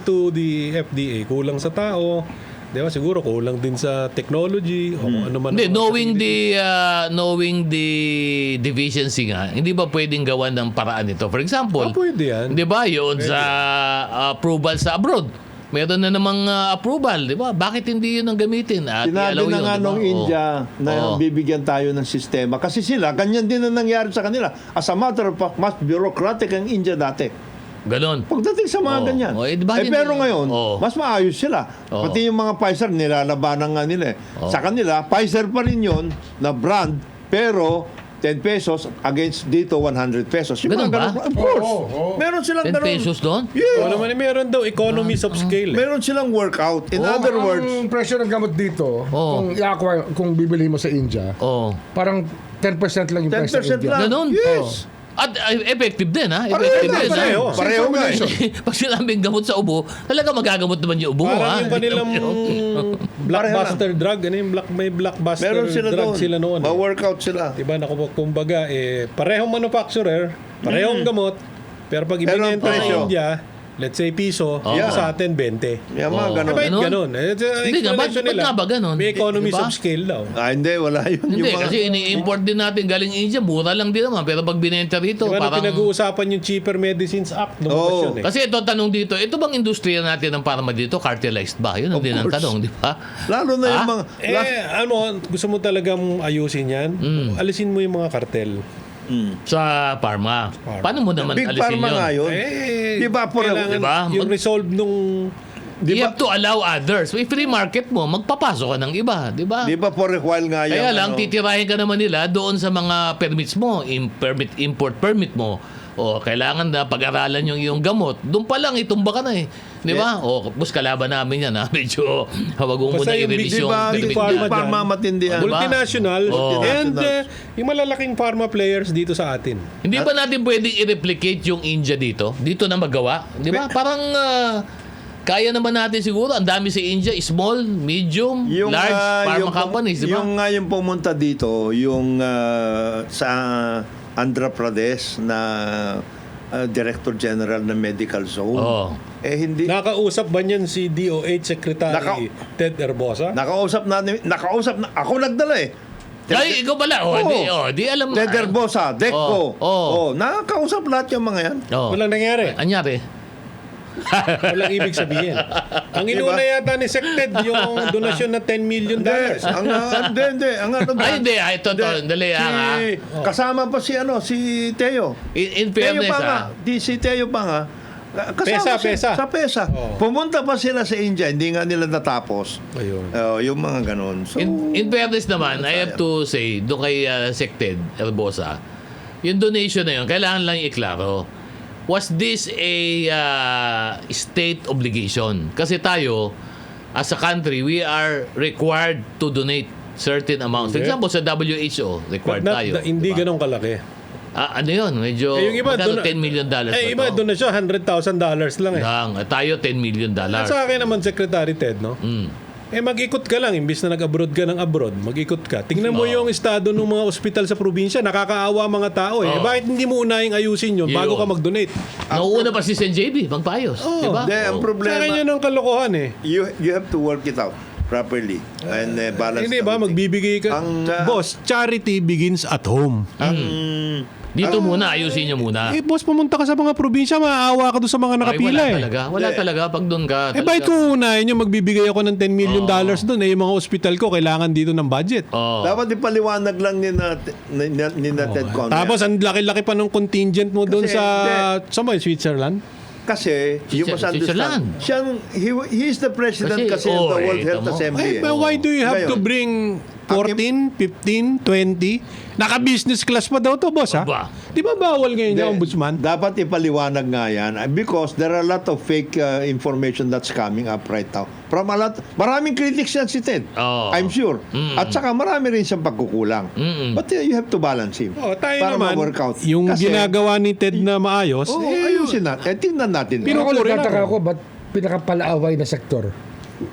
FDA, kulang sa tao. Di ba? Siguro kulang din sa technology o kung ano man. Hindi, ang mga knowing the deficiency nga, hindi ba pwedeng gawan ng paraan ito? For example, pwede yan. di ba, yun sa approval sa abroad. Meron na namang approval, di ba? Bakit hindi yun ang gamitin? At Sinabi i-allow na yun, nga di ba? nung India na Oo. bibigyan tayo ng sistema. Kasi sila, ganyan din ang nangyari sa kanila. As a matter of fact, mas bureaucratic ang India dati. Ganon. Pagdating sa mga Oo. ganyan. Di ba hindi- Pero ngayon, Oo. mas maayos sila. Oo. Pati yung mga Pfizer, nilalabanan nga nila. Sa kanila, Pfizer pa rin yun na brand, pero 10 pesos against dito 100 pesos. Yung Ganun mga ba? ganun- Of course. Meron silang 10 ganun. pesos doon? Yeah. O naman, meron daw economies of scale. Meron silang workout. In other words, Ang presyo ng gamot dito, Oo. kung bibili mo sa India, Oo. parang 10% lang yung price sa 10% India. lang. Ganon? Yes. At effective din, ha? Effective din. pareho. ha? Pareho nga eh. Pag sinabing gamot sa ubo, talaga magagamot naman yung ubo, ha? Parang yung kanilang blockbuster drug. Ano yung may blockbuster Meron sila drug doon. sila noon. Ma-workout sila. Diba, kumbaga, parehong manufacturer, parehong gamot, pero pag Pero ang ibinenta sa presyo. India, let's say piso, Yeah. sa atin 20. Yung mga Oo. ganun. Bakit Ganon? ganun? Hindi nga, ba't nga ba ganon? May economies Diba? of scale daw. Hindi, wala yun. Hindi, Yung mga- kasi ini-import din natin galing India, mura lang din naman. Pero pag binenta rito, Diba, parang... pinag-uusapan yung Cheaper Medicines Act nung Oo. yun eh. Kasi ito, tanong dito, ito bang industriya natin ng pharma dito, cartelized ba? Yun ang Of din ang course. tanong, di ba? Lalo na yung Ah? mga... Gusto mo talagang ayusin yan? Alisin mo yung mga kartel. Sa pharma. Paano mo naman Big alisin Pharma yun? nga yun. Di ba, kailangan Diba? yung resolve nung... You have to allow others. May free market mo, magpapasok ka ng iba, di ba? Di ba for a while nga yun? Kaya lang, titirahin ka naman nila doon sa mga permits mo, import permit mo. O kailangan na pag-aralan yung iyong gamot. Doon pa lang, itumba ka na eh. Di ba? O, tapos kalaban namin yan ha. Medyo, wag mo Basta na yung i-release big yung pharma permit Big niya. Pharma Pharma dyan. matindi yan. Multinational Oo. and Multinationals. yung malalaking pharma players dito sa atin. Hindi ba natin pwedeng i-replicate yung India dito? Dito na magawa? Di ba? Parang kaya naman natin siguro. Ang dami sa India, small, medium, large pharma companies, di ba? Yung pumunta dito, yung sa Andhra Pradesh na Director General ng Medical Zone. Oo. Hindi. Nakausap ba niyan si DOH Secretary Ted Herbosa? Nakausap na, ako nagdala eh. Ay, ikaw pala. Di alam. Ted Herbosa, DECCO. Oo. Nakakausap lahat yung mga yan. Walang nangyari. Anyari? Walang ibig sabihin. Ang inuna yata ni Sected yung donasyon na $10 million. Hindi. Hindi. Ito. Dali. Kasama pa si Teo. In Teo fairness, pa nga. Si Teo pa nga. Kasama Pesa. Sa PESA. Oo. Pumunta pa sila sa India, hindi nga nila natapos. Ayun. Yung mga ganun. So, in fairness naman, I have to say, doon kay Sected Herbosa, yung donation na yun, kailangan lang iklaro. Was this a state obligation? Kasi tayo, as a country, we are required to donate certain amounts. For Hindi. example, sa WHO, required tayo. Hindi diba? ganun kalaki. Ano yun? Medyo, Yung iba, magkano $10 million ba iba ito? donasyon $100,000 lang eh. Tayo $10 million. Sa akin naman, Secretary Ted, no? mag-ikot ka lang. Imbis na nag-abroad ka ng abroad, mag-ikot ka. Tingnan mo yung estado ng mga ospital sa probinsya. Nakakaawa mga tao eh. Bakit hindi mo unahing ayusin yun bago ka mag-donate? Nauuna pa si Sen JB, magpaayos. Diba? Hindi, ang Sa problema, akin yun ang kalokohan eh. you have to work it out properly and balance. Hindi ba, magbibigay ka. Boss, charity begins at home. Dito muna, ayusin nyo muna. Boss, pumunta ka sa mga probinsya, maaawa ka doon sa mga nakapila Ay, eh. wala talaga pag doon ka. Bakit kung unahin nyo, magbibigay ako ng $10 million doon, yung mga ospital ko, kailangan dito ng budget. Dapat ipaliwanag lang ni na Ted Conner. Tapos, ang laki-laki pa ng contingent mo doon Kasi, sa Switzerland. Kasi, you must understand, he is the president kasi of the World Health Assembly. But why do you have to Ngayon, bring 14, 15, 20? Naka-business class pa daw to, boss, ha? Aba. Di ba bawal ngayon yung ombudsman? Dapat ipaliwanag nga yan because there are a lot of fake information that's coming up right now. From a lot, maraming critics yan si Ted. I'm sure. At saka marami rin siyang pagkukulang. But you have to balance him. Tayo para naman, ma-work out. yung Kasi, ginagawa ni Ted na maayos, ayusin natin. Tingnan natin. Pero ako rin nagtataka ako. ako, ba't pinakapalaaway na sektor?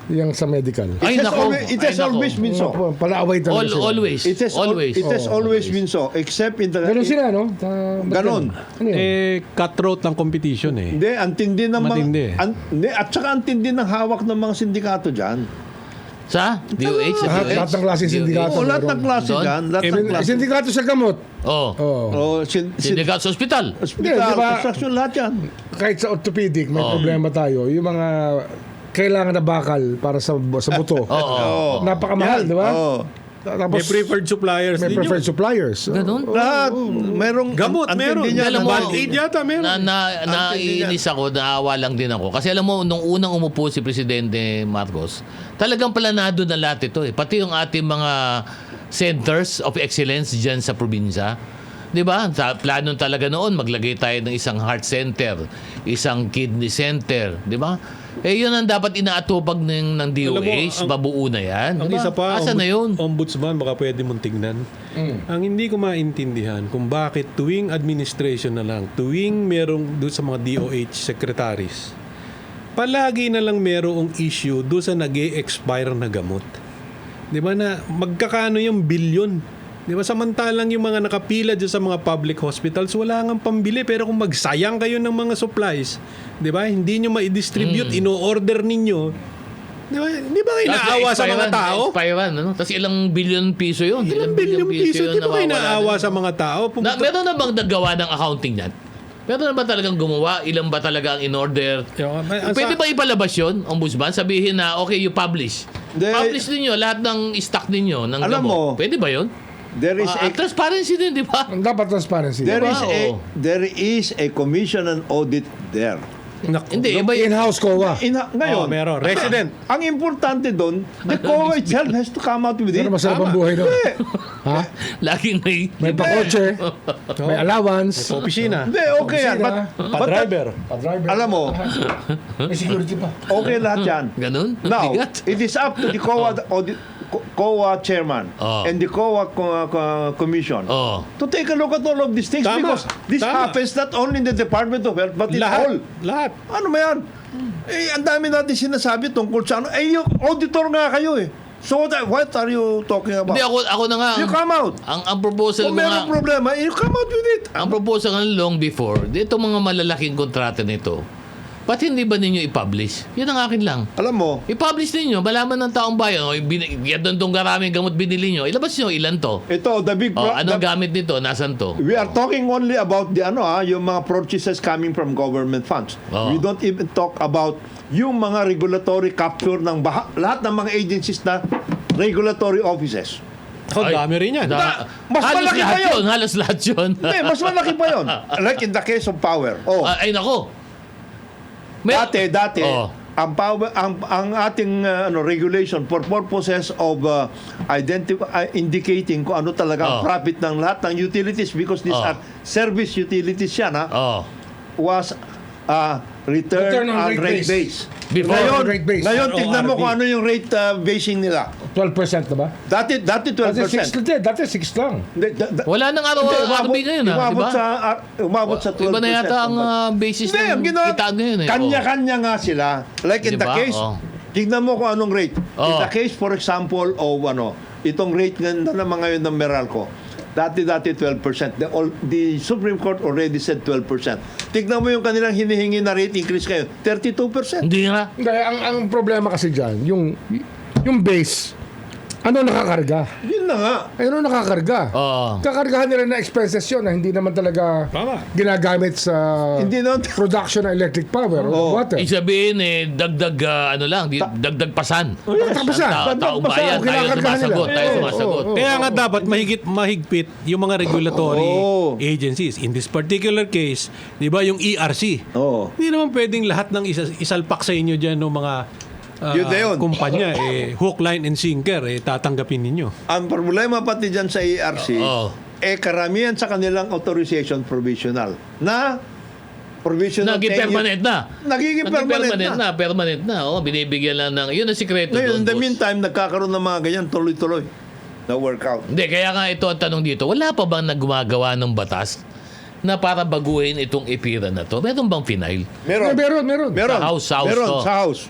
Yung sa medical. Ay, nako. It has always been so. Palaaway talaga sila. Always. It has always been so. Except in the... Ganun sila, no? Ganon. Ano yun? cutthroat ng competition eh. Hindi, ang tindi ng Matindi. at saka ang tindi ng hawak ng mga sindikato dyan. Sa? DOH? Lahat ng klaseng sindikato. Oo, lahat ng klase Doon? dyan. Lahat ng klase. Sindikato sa gamot. Oo. Oh. Sindikat sa ospital. Hospital, Hindi, di ba? construction, lahat yan. Kahit sa orthopedic, may problema tayo. Yung mga kailangan na bakal para sa buto. Oo. Napakamahal, di ba? Oo. Tapos, May preferred suppliers may din preferred yun. suppliers. Ganun? Lahat. Merong... Gamot, ang meron. tindi niya, Alam mo, Band-Aid yata meron. Naiinis ako, naawa lang din ako. Kasi alam mo, nung unang umupo si Presidente Marcos, talagang planado na lahat ito eh. Pati yung ating mga centers of excellence dyan sa probinsya. Di ba? Sa plano talaga noon, maglagay tayo ng isang heart center, isang kidney center. Di ba? Yun ang dapat inaatupag ng DOH. Mabuo na yan. Ang Diba? isa pa, Asa na yun? ombudsman, baka pwede mong tingnan. Ang hindi ko maintindihan kung bakit tuwing administration na lang, tuwing merong doon sa mga DOH secretaries, palagi na lang merong issue doon sa nag-e-expire na gamot. Di ba na magkakano yung bilyon? Di ba samantalang yung mga nakapila dyan sa mga public hospitals, wala nga pambili. Pero kung magsayang kayo ng mga supplies, di ba, hindi nyo ma-distribute, ino-order ninyo, di ba kayo naawa sa mga tao? Expirean, ano? Tapos ilang billion piso yun. Ilang bilyong piso, di ba kayo naawa sa mga tao? Meron na bang naggawa ng accounting yan? Meron na ba talagang gumawa? Ilan ba talaga ang in-order? Pwede ba ipalabas yun, ombudsman? Sabihin na, okay, you publish. Publish ninyo lahat ng stock ninyo ng Alam gamot. mo, Pwede ba yun? there is a... Transparency din, di ba? Dapat transparency. There is a commission and audit there. Hindi, iba yun. In-house COA. Ngayon, meron. Resident. ang importante doon, the COA itself has to come out with it. Pero masarap ang buhay doon. Ha? Laging may... May pakotse, may allowance, Opisina. Hindi, okay yan. Pa-driver. pa-driver. Alam mo, May security pa. okay lahat yan. Ganun? Now, Bigat. it is up to the COA chairman and the COA commission to take a look at all of these things Tama. because this Tama. happens not only in the Department of Health but in all. Lahat. Ano ba yan? Ang dami natin sinasabi tungkol sa ano. Yung auditor nga kayo eh. So what are you talking about? Hindi, ako na nga. You come out. Ang proposal Kung ko nga, merong problema, you come out with it. ang proposal nga long before, dito mga malalaking kontrata nito, ba't hindi ba ninyo i-publish? Yun ang akin lang. Alam mo, I-publish ninyo, malaman ng taong bayan, yan doon itong karaming gamot binili nyo, ilabas nyo, ilan to? ito, the big... Anong gamit nito? Nasan to? We are talking only about the yung mga purchases coming from government funds. We don't even talk about yung mga regulatory capture ng lahat ng mga agencies na regulatory offices. Ang dami rin yan. Mas halos malaki lahat pa yun. Halos lahat yun. Hindi, mas malaki pa yun. Like in the case of power. Ay, nako. Dati, Oh. ang ating regulation for purposes of indicating kung ano talaga ang profit ng lahat ng utilities because these are service utilities yan, was return on rate base. Before. Rate base. Ngayon, tignan mo RRB. kung ano yung rate basing nila. 12% na ba? Dati 12%. Dati 6 lang. Wala nang RB ngayon, ha? Umabot Diba? umabot sa 12%. Iba na yata ang basis Hindi, ang ng ginawa, kitaan ngayon. kanya-kanya nga sila. Like in the Diba? case, Tignan mo kung anong rate. In Oh. the case, for example, of itong rate na naman ngayon ng Meralco, dati 12%. The Supreme Court already said 12%. Tignan mo yung kanilang hinihingi na rate increase ngayon, 32%. Hindi nga. Hindi, ang problema kasi dyan, yung base, ano nakakarga? Yun na nga. Ano nakakarga? Oo. Kakargahan nila na expenses yun na hindi naman talaga Tama. ginagamit sa Hindi na. production ng electric power Oo. or water. Ibig sabihin, dagdag, dagdag pasan. Dagdag pasan. Taong bayan, tayo Kinakargahan sumasagot. nila. Tayo Oo, sumasagot. oo, oo. Kaya nga dapat mahigpit yung mga regulatory Oo. agencies. In this particular case, di ba, yung ERC. Oo. Hindi naman pwedeng lahat ng isalpak sa inyo dyan ng mga Yun na yun. kumpanya, hook, line, and sinker, tatanggapin ninyo. Ang problema pati dyan sa ERC, Oo. karamihan sa kanilang authorization provisional na provisional Naging 10 years. permanent na. Nagiging permanent na. Permanent na. Oh, binibigyan lang ng... Yun ang sikreto Ngayon, in doon, the boss. meantime, nagkakaroon ng mga ganyan tuloy-tuloy na workout. Hindi, kaya nga ito ang tanong dito. Wala pa bang naggumagawa ng batas na para baguhin itong EPIRA na to? Meron bang final? Meron. Meron. Meron. Sa House Meron to. sa House.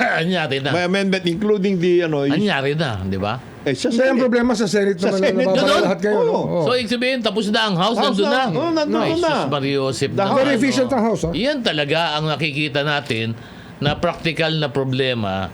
Anyari na. May amendment including the Anyari na, di ba? sa Hindi, ang Senate. problema sa Senate Sa naman Senate, na nababala ganun? lahat ngayon. Oo. Oo. So, ibig sabihin, tapos na ang House, House nandun na. na. Oo, nandun Ay, na. sus, Mario Joseph The naman, Very efficient oh. ang House, ha? Yan talaga ang nakikita natin na practical na problema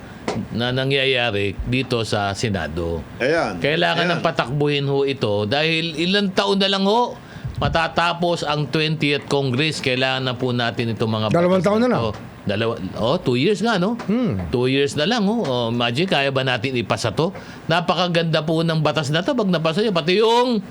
na nangyayari dito sa Senado. Ayan. Kailangan Ayan. ng patakbuhin ho ito dahil ilang taon na lang ho matatapos ang 20th Congress. Kailangan na po natin itong mga Dalawang batas taon na ito. lang. 2 years nga, no? 2 years na lang, oh. Imagine, kaya ba natin ipasa to? Napakaganda po ng batas na to. Pag napasa nyo, pati yung...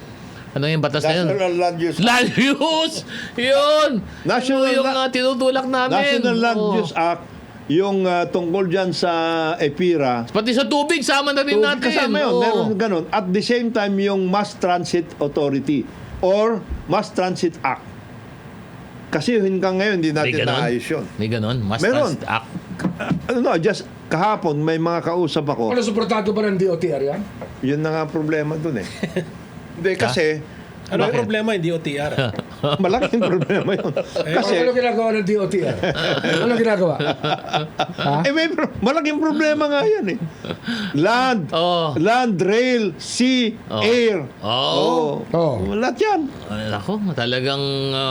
Ano yung batas na yun? National Land Use Act. Land use! Yun! National Ano yung La- tinutulak namin? National Land Oo. Use Act, yung tungkol dyan sa EPIRA, Pati sa tubig, sama na rin natin. kasama yun. Oo. Meron ganun. At the same time, yung Mass Transit Authority or Mass Transit Act. Kasi hanggang ngayon, hindi May natin ganon? naayos yun. May ganon? Mas Meron. Transit Act. Just kahapon, may mga kausap ako. Ano, suportado ba ng DOTR yan? Yun na nga problema dun eh. Hindi, kasi Ano ang problema? Hindi OTR. malaking problema yun. Kasi, Ano ginagawa ng DOTR? Ano ginagawa? Ha? malaking problema nga yan eh. Land, Oo. land, rail, sea, Oo. air. Oo. Oo. Lahat yan. Ay, nako, talagang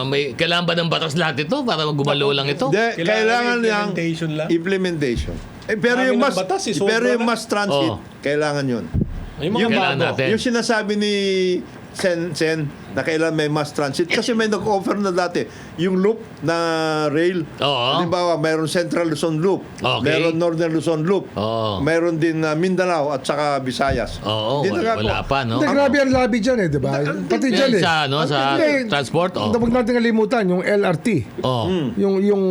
may kailangan ba ng batas lahat ito para gumalo lang ito? Kailangan Kailangan niyang implementation lang. implementation. Pero Dami yung ng mas batas, sobra pero yung na. mass transit, Oo. kailangan yun. Yung mga Kailangan bago. natin. Yung sinasabi ni Sen na kailangan may mass transit kasi may nag-offer na dati yung loop na rail. Oo. Halimbawa, mayroon Central Luzon Loop, Okay. mayroon Northern Luzon Loop, Oo. mayroon din Mindanao at saka Visayas. Oo, Hindi nagagawa. wala pa, no? Hindi, grabe ang lobby dyan eh, di ba? Pati Yan dyan eh. sa, ano, sa Hindi, transport, oh. Huwag natin kalimutan, yung LRT. Oh. Yung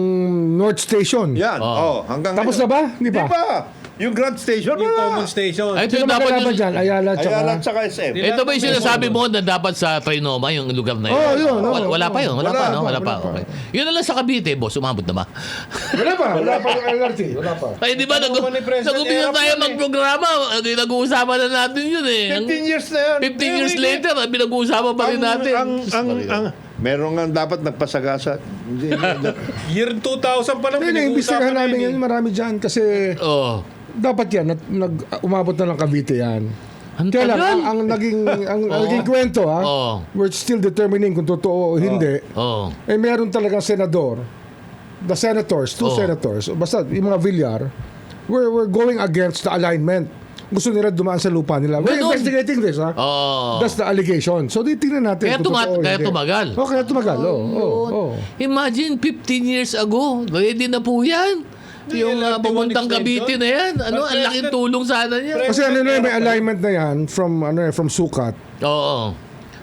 North Station. Yan. Oo. Hanggang Tapos ngayon. na ba? Di Di ba? ba? Yung Grand Station, Yung wala. common station. Ay, ito Sino yung dapat magkalaban yung... dyan? Ayala, tsaka... Ayala at saka SM. Ito ba yung sinasabi mo na dapat sa Trinoma, yung lugar na yun? Oo, yun, oo. Wala pa yun, wala Wala pa, no? pa, Wala pa, okay. Yun na lang sa Cavite, boss, umabot na ba? Wala pa yung LRT. Wala pa. Ay, di ba, Ano ni President nag-umpisa Erap tayo yun eh. magprograma, nag-uusapan na natin yun eh. 15 years na yan. 15 years later, pinag-uusapan pa rin natin. Meron nga dapat nagpasagasa. Hindi, Year 2000 pa lang Hindi, naimbestigahan namin yan. Marami dyan. Kasi Oh. dapat yan. Umabot na ng Cavite yan. Ang Kaya lang, tagal. ang naging kwento, ha? Oo. We're still determining kung totoo o hindi. Oh. Eh, meron talagang senador. The senators, two Oo. senators, basta yung mga Villar, we're going against the alignment. Gusto nila dumaan sa lupa nila. We're Ganon. investigating this, ha? Oh. That's the allegation. So, tingnan natin Kaya kung totoo o kaya hindi. tumagal. Oh, kaya tumagal. Imagine, 15 years ago, ready na po yan. Yung 11 papuntang extension. Cavite na yan. Ano, ang laking tulong sana niya. Kasi ano na, may alignment na yan from Sukat. Oo.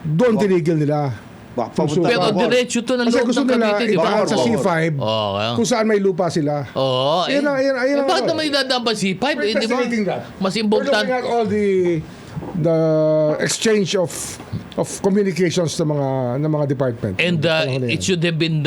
Doon tinigil nila. papunta Pero Bacoor. diretso to ng Kasi loob gusto ng nila Cavite, di ba? itaan sa Oo. C5 Oo. kung saan may lupa sila. Oo. Yan ang- bakit naman idadaan pa C5? We're Eh, di ba? investigating that. Mas We're looking importante. at all the exchange of communications ng mga department. And it should have been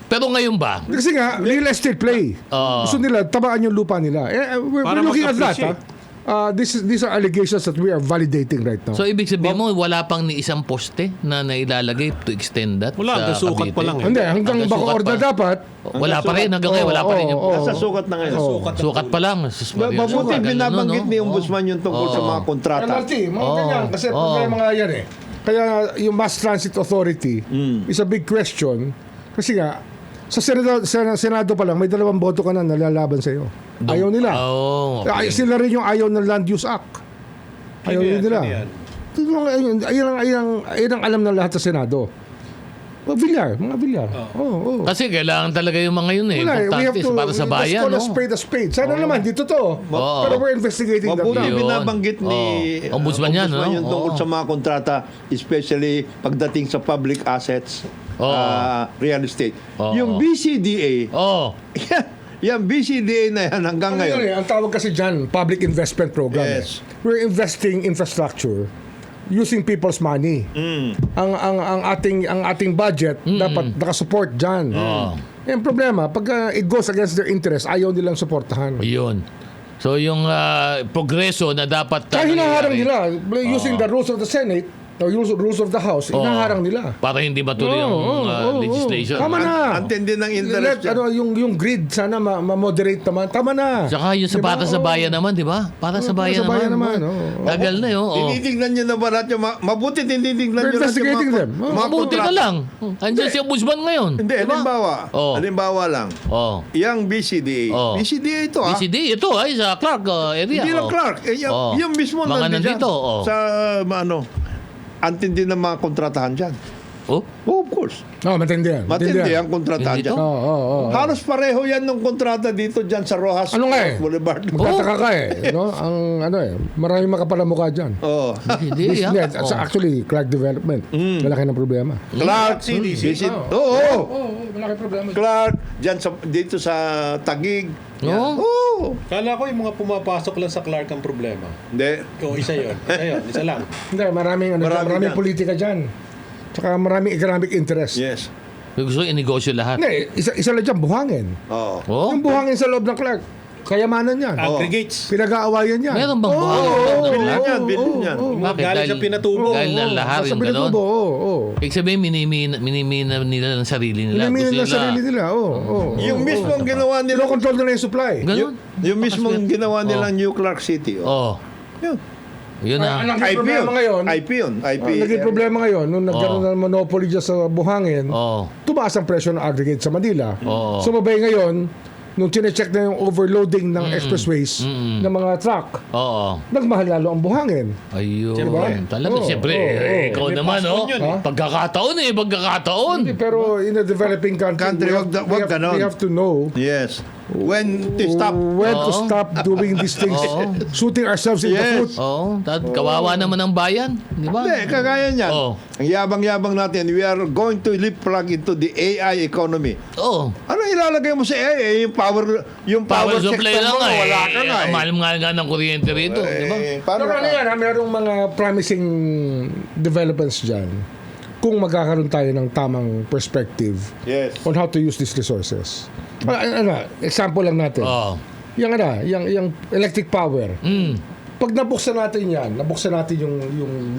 pero ngayon ba? Kasi nga, real estate play. Oo. Gusto nila, tabaan yung lupa nila. We're Para looking at that, ha? mag-appreciate. These are allegations that we are validating right now. So, ibig sabihin mo, wala pang ni isang poste na nailalagay to extend that Wala, sa hanggang sukat Cavite? pa lang eh. Hindi, hanggang Hanggang Bacoor sukat na pa. dapat. Wala pa rin, hanggang ngayon, wala pa rin. Nasa sukat na ngayon. Sukat pa lang. Sus, Maria. Mabuti Sukat, binabanggit ano, ni no? Ombudsman yung tungkol sa mga kontrata. MRT, mga Oo. ganyan. Kasi Oo. problema nga yan eh. Kaya yung Mass Transit Authority is a big question. Kasi nga, sa Senado pa lang, may 2 boto ka na nalalaban sa'yo. Ayaw nila. Oh, okay. Sila rin yung ayaw ng Land Use Act. Ayaw Sino yan? nila. Sino yan? Ayun ang alam ng lahat sa Senado. Mga Villar. Oo. Kasi kailangan talaga yung mga yun eh. Wala, we have Importante to, para sa bayan, let's no? call a spade. Sana naman, dito to. Oo. Pero we're investigating that Mabuti now. Yun. binabanggit ni Ombudsman yan, no? yung tungkol Oo. sa mga kontrata, especially pagdating sa public assets, Oo. real estate. Oo. Yung BCDA, Oh, yung BCDA na yan hanggang Ano ngayon. yun eh, ang tawag kasi dyan, Public Investment Program. Yes. We're investing infrastructure using people's money. Ang ating budget dapat nakasupport diyan. Yung problema, pag it goes against their interest, ayaw nilang suportahan. yun. So, yung progreso na dapat... Kaya hinaharang nangyayari, nila using the rules of the Senate or rules of the House, hinaharang nila. Para hindi matuloy yung legislation. Tama na. Antindi ng interest yan. Yung grid sana ma-moderate naman. Tama na. Tsaka yung sa Diba? para sa bayan naman, di ba? Para sa para bayan sa bayan naman. naman, oo. Tagal na yun. Oh. Tinitignan nyo na ba lahat yung mabuti tinitignan We're nyo lahat yung investigating mga, them. mga Mabuti kontrata. ka lang. Andiyan si Ombudsman ngayon. Hindi, di ba? halimbawa. Oh. Halimbawa lang. Oh. Yang BCDA. Oh. BCDA ito BCD, ito ay sa Clark area. Hindi lang oh. Clark. Oh. Yung mismo Mga nandito. nandito, oh. Sa antindi ng mga kontratahan dyan. Oh? Oh, of course. Matindi yan. Matindi ang kontratahan Hindi dyan. to. Oo. Halos pareho yan ng kontrata dito dyan sa Rojas Ano nga eh? Boulevard. Magtataka ka eh. No? Maraming makapalamukha dyan. Oh. Hindi, Hindi, ah. so actually, Clark Development. Malaki ng problema. Clark, CDC. Oo. Malaki problema. Clark, dyan dito sa Taguig. Oh. Oo. Kala ko yung mga pumapasok lang sa Clark ang problema. Hindi. O, isa yun. Isa lang. Hindi, maraming Marami dyan. politika dyan. Tsaka maraming economic interest. Yes. Gusto inegosyo lahat. Hindi, isa lang dyan, buhangin. Oo. Oh? Yung buhangin sa loob ng Clark, kayamanan yan. Aggregates. Pinag-aawayan yan. Meron bang buhangin? Bilhin yan, bilhin yan. Bakit? Galing sa pinatubo. Dahil nalahar Sa yung gano'n. pinatubo, oo. Ibig sabihin, minimina nila ng sarili nila. Pinaminin Gusto na sarili nila, oo. Yung mismong ginawa nila, Control nila yung supply. Ganun? yung mismong ginawa nilang New Clark City. Oh. Yun. Yun na. Ang naging IP problema yun. ngayon, IP yun. IP. ang naging problema ngayon, nung nagkaroon ng monopoly dyan sa buhangin, Oh. tumaas ang presyo ng aggregate sa Manila. Oo. Sumabay ngayon, nung chinecheck na yung overloading ng expressways ng mga truck, Oo. nagmahal lalo ang buhangin. Ayun. Diba? Talaga, Oo, siyempre, oo. ikaw May naman, passport oh. yun, eh. Pagkakataon Pagkakataon. Pero in a developing country, Wag ganon. we have to know Yes. When to stop. when to stop doing these things, shooting ourselves in the Yes. foot. Oo. Kawawa naman ang bayan. Di ba? Hindi, kagaya niyan. Oo. Ang yabang-yabang natin, we are going to leapfrog into the AI economy. Oo. Ano ilalagay mo sa AI? Yung power supply sector lang mo, nga. wala ka nga eh. Mahal nga ng kuryente rito. Di ba? Paano Pero ano yan, merong mga promising developments dyan kung magkakaroon tayo ng tamang perspective Yes. on how to use these resources. Example lang natin. Oo. Yung electric power. Mm. Pag nabuksan natin yan, nabuksan natin yung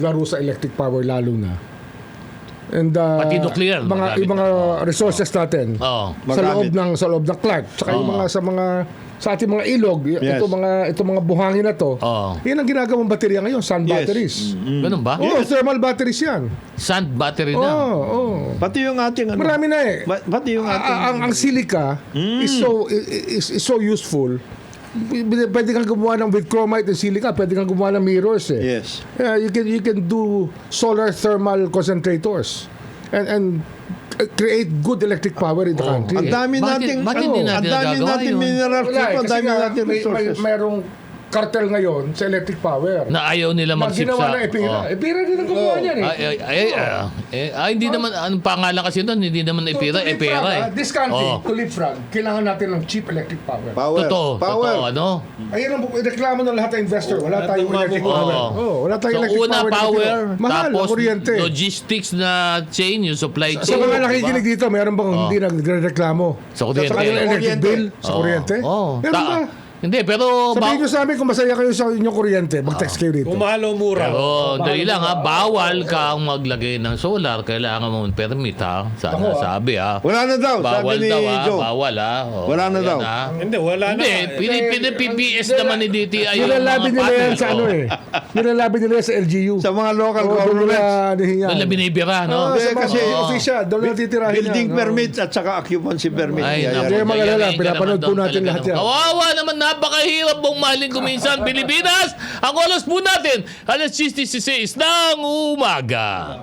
laro sa electric power lalo na. And Pati nuclear, yung mga resources natin Oo. sa loob ng Clark, tsaka yung mga sa ating mga ilog, Yes. ito mga buhangin na to. Oo. Yan ang ginagawang baterya ngayon, sun Yes. batteries. Ganun ba? Oh, thermal batteries yan. Sand battery na. Oh. Pati yung ating ano. Marami na eh. Pati yung ating Ang silica is so useful. Pwede kang gumawa ng with chromite and silica, pwede kang gumawa ng mirrors eh. Yes. You can do solar thermal concentrators and create good electric power in the country. Ang dami Bakit- nating bakit hindi natin ang dami nagagawa natin yun? mineral Wala, ang kasi dami nga, natin resources. mayroong cartel ngayon sa electric power. Na ayaw nila Na mag-sip ginawa sa... ng Epira. Oo. Epira din ang gumawa niyan eh. Hindi naman, anong pangalan kasi doon, hindi naman Epira, To Epira leapfrog, eh. This country, Oo. to leapfrog, kailangan natin ng cheap electric power. Totoo, ano? Ayun ang reklamo ng lahat ng investor. Wala lahat tayong ng electric mabubuhay. power. Oo. Wala tayong So, electric una power. power, Mahal, tapos kuryente. logistics na chain, yung supply chain. Sa mga diba? nakikinig dito, meron bang hindi nagreklamo? Sa kuryente. Sa kanilang electric Kuryente. bill? Sa kuryente? Oo. Meron ba? Hindi, pero... Sabihin nyo sa amin kung masaya kayo sa inyong kuryente, mag-text kayo dito. Kung mahal o mura. Pero dali lang ha, bawal kang maglagay ng solar. Kailangan mo ng permit ha. Sana sabi ha. Wala na daw, Bawal sabi ni daw ha, Joe. bawal ha. O, Wala na ayan, daw. ha. Hindi, wala na. Hindi, PPS naman ni DTI yung Nilalabi mga nila yan panel. sa ano eh. Nilalabi nila yan sa LGU. Sa mga local Oo, doon governments. nila nihingan. Doon na binibira, no? Sa mga Kasi- official, doon na titirahin Building yan. permits at saka occupancy permit. Ay, Yeah, naku, Hindi, mag-alala. galing ka Pinapanood naman po doon natin talaga lahat naman. yan. Kawawa naman, napakahirap mong mahalin kuminsan, Pilipinas. Ang oras po natin, alas 6:16 ng umaga.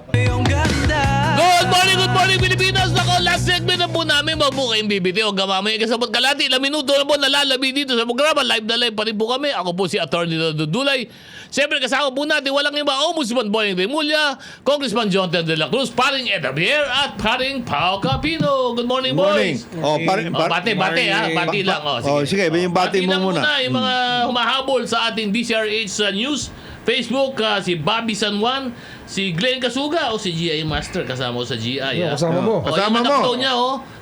Good morning, Pilipinas. Nako, last segment na po namin. Wag po kayong bibitiw. Gamamay kasabot kalati. Ilang minuto na po nalalabi dito sa programa. Live na live pa rin po kami. Ako po si Atty. Dudulay. Siyempre kasama po natin walang iba. Ombudsman Boying Remulla, Congressman Jonathan De La Cruz, paring Eda Bier at paring Pao Capino. Good morning, Morning. boys. Oh, Bate ha. Bati lang. Sige, yung bati mo lang muna. Yung mga humahabol sa ating DCRH News, Facebook, si Bobby San Juan, si Glenn Kasuga o si GI Master kasama ko sa GI. Kasama mo. Kasama yung mo. anak niya,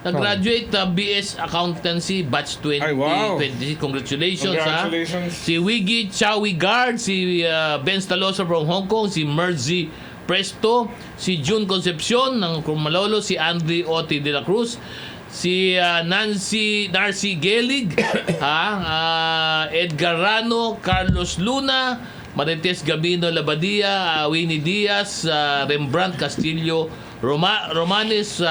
nag-graduate BS Accountancy Batch 2026. Ay, wow. Congratulations, Congratulations. Si Wiggy Chowi Guard, si Ben Stalosa from Hong Kong, si Merzi Presto, si June Concepcion ng Malolo, si Andre Oti de la Cruz, si Narcy Gelig, Edgar Rano, Carlos Luna, Marites Gabino Labadia, Winnie Diaz, Rembrandt Castillo, Romanes,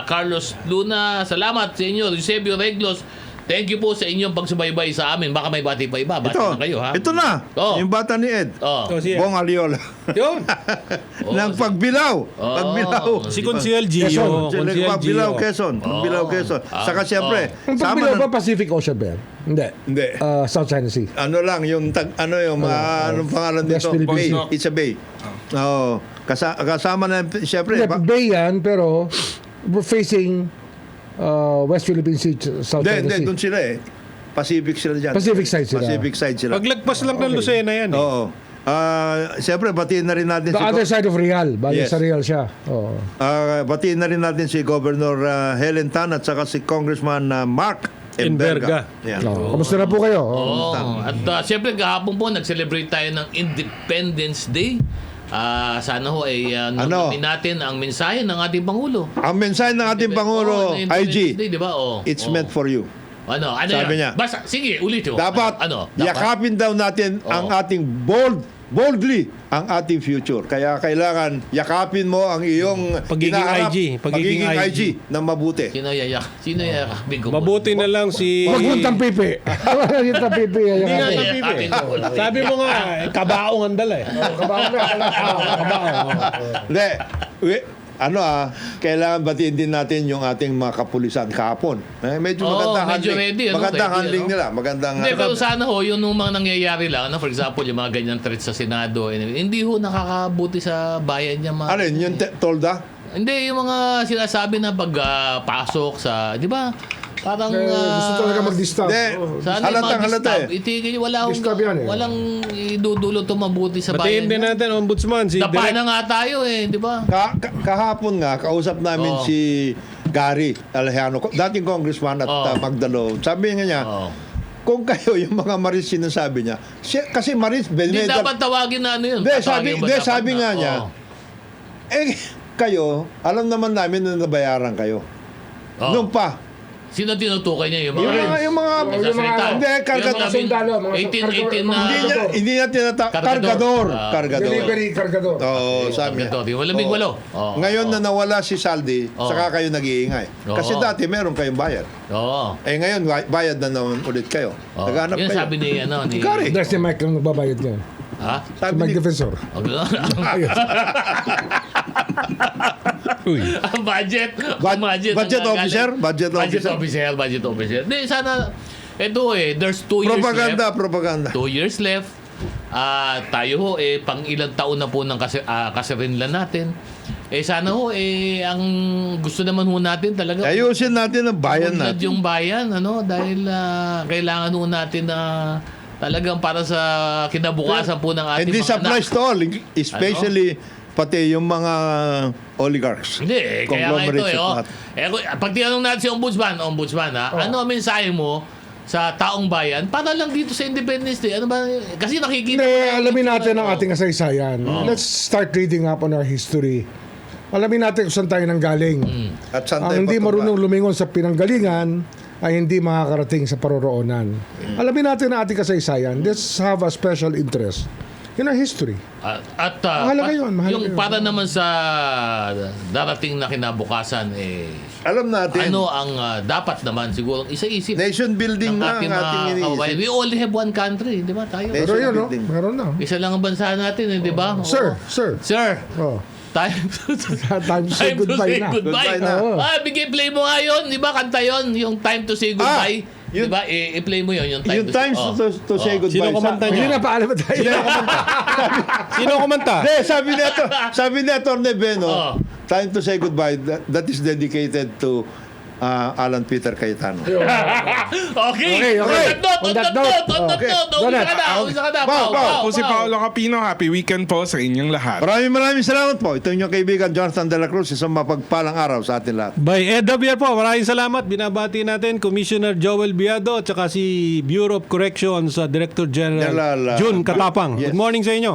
Carlos Luna. Salamat sa inyo. Eusebio Reglos, thank you po sa inyong pagsubaybay sa amin. Baka may bati pa iba. Bati Ito, na kayo, ha? ito na. Oh. Yung bata ni Ed. Oh. Bong Aliola. Yun. Ng pagbilaw. Pagbilaw. Si Consiel Gio. Consiel Pagbilaw, Gio. Quezon. Pagbilaw, Quezon. Saka siyempre, Ang sama pagbilaw na, ba Pacific Ocean ba yan? Hindi. Hindi. South China Sea. ano lang, yung, anong pangalan West dito? Philippine Bay. Sea. It's a bay. Oo. Kasama na, siyempre, Hindi, bay yan, pero we're facing West Philippine Sea, South China hindi, Sea. doon sila eh. Pacific sila dyan. Pacific side sila. Pacific side sila. Paglagpas lang ng Lucena yan eh. Oo. Siyempre, batiin na rin natin The other side of Real. Bali Yes. sa Real siya. Oo. batiin na rin natin si Governor Helen Tan at saka si Congressman Mark Enverga. Enverga. Yan. Kamusta na po kayo? Oo. At siyempre kahapon po nag-celebrate tayo ng Independence Day. Sana ho ay namin natin ang mensahe ng ating Pangulo. Ang mensahe ng ating Pangulo, IG, Day, di ba? it's meant for you. Ano Sabi yan? niya. Basta, sige, ulit yun. Dapat, Dapat? yakapin daw natin ang ating boldly ang ating future. Kaya kailangan yakapin mo ang iyong Pagiging hinaharap, IG, pagiging IG na mabuti. Sino yakapin ko? Mabuti na lang si... Huwag mong tampipi. Huwag yung tampipi. Hindi nga Yan. napipi. Sabi mo nga, kabaong ang dala eh. Kabahan na. Kabaong. Hindi. Kailangan batiin din natin yung ating mga kapulisan kahapon. Medyo magandang medyo handling. ready, Magandang ready, handling nila. Magandang Hindi, pero sana ho, yung mga nangyayari lang, for example, yung mga ganyan threats sa Senado, hindi ho nakakabuti sa bayan niya. Ano yun? Yung tolda? Hindi, yung mga sinasabi na pagpasok sa, di ba? Parang Gusto talaga mag-disturb. Hindi. Oo. sana Halata eh. Itigil, Disturb yan eh. walang idudulot o mabuti sa Batiin bayan din niya. natin, Ombudsman, si Dapa Direk. na nga tayo di ba? Kahapon nga, kausap namin Oo. si Gary Alejano, dating congressman at Oo. Magdalo. Sabi nga niya, kung kayo yung mga Maris sinasabi niya, kasi Maris, Hindi dapat tawagin na ano yun. sabi Tatawagin ba dapat na? nga niya, kayo, alam naman namin na nabayaran kayo. Oo. Nung pa, Sino tinutukoy niya? Yung mga... yung mga, Yung hindi, kargador. sundalo, mga 18 na... Hindi na kargador. Kargador. Delivery kargador. Oo, sabi niya. Walang walo. Ngayon na nawala si Saldi, saka kayo nag-iingay. Kasi Oo. dati meron kayong bayad. Oo. Ngayon, bayad na naman ulit kayo. Naghanap Yun kayo. sabi ni... Gary. There's si Mike ang nagbabayad niya. Ha? Si Sabi Mike ni, Defensor. Ang budget. budget officer? Budget officer. Hindi, sana... Ito there's 2 years propaganda, left. propaganda. 2 years left. Tayo ho, pang ilang taon na po ng kasirinlan natin. Sana ho, ang gusto naman ho natin talaga. Ayusin natin ang bayan Unlad natin. yung bayan, dahil kailangan ho natin na talagang para sa kinabukasan po ng ating And this mga anak. applies to all, especially pati yung mga oligarchs. Hindi, kaya nga ito Conglomerates at lahat. pag tinanong natin si Ombudsman ha, ano ang mensahe mo sa taong bayan para lang dito sa Independence Day. Ano ba? Kasi nakikita Hindi, alamin natin ang ating kasaysayan. Let's start reading up on our history. Alamin natin kung saan tayo nanggaling. At saan tayo Ang hindi patungo? marunong lumingon sa pinanggalingan ay hindi makakarating sa paroroonan. Alamin natin ang ating kasaysayan. Let's have a special interest in our history. Mahalaga yun, mahalaga yung yun. para naman sa darating na kinabukasan, Alam natin, ano ang dapat naman siguro isa-isip nation building ng na ating ang mga ating kababayan. iniisip. We only have one country, di ba tayo? Pero yun, no? building. Meron na. Isa lang ang bansa natin, di ba? Sir, Oo. sir. Sir, Oh. time Time to say goodbye na. Goodbye na. Oo. Bigay play mo nga yun, di ba? Kanta yun, yung time to say goodbye. yun- Di ba? I-play mo yun, yung time Yung times oh. to say goodbye. Sino kumanta Hindi niya? na paalam tayo. Sino kumanta? Hindi, sabi ni Atty. Beno, Oh. time to say goodbye, that is dedicated to Alan Peter Cayetano. Okay. Okay, okay. On that note. Okay. Umpisa ka na. Pao, Pao. Ako si Paolo Capino. Happy weekend po sa inyong lahat. Maraming salamat po. Ito yung kaibigan Jonathan De La Cruz. Isang mapagpalang araw sa atin lahat. By Ed Javier po, maraming salamat. Binabati natin Commissioner Joel Biado at saka si Bureau of Corrections Director General June Katapang. Yes. Good morning sa inyo.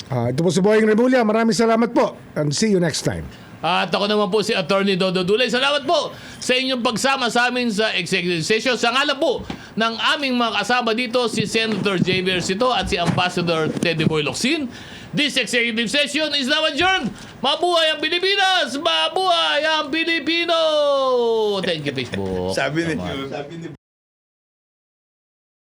Ito po si Boying Remulla. Maraming salamat po. And see you next time. At ako naman po si Attorney Dodo Dulay. Salamat po sa inyong pagsama sa amin sa executive session. Sa ngalan po ng aming mga kasama dito, si Senator J. Versito at si Ambassador Teddy Boy Locsin. This executive session is now adjourned. Mabuhay ang Pilipinas! Mabuhay ang Pilipino! Thank you, Facebook. Sabi ni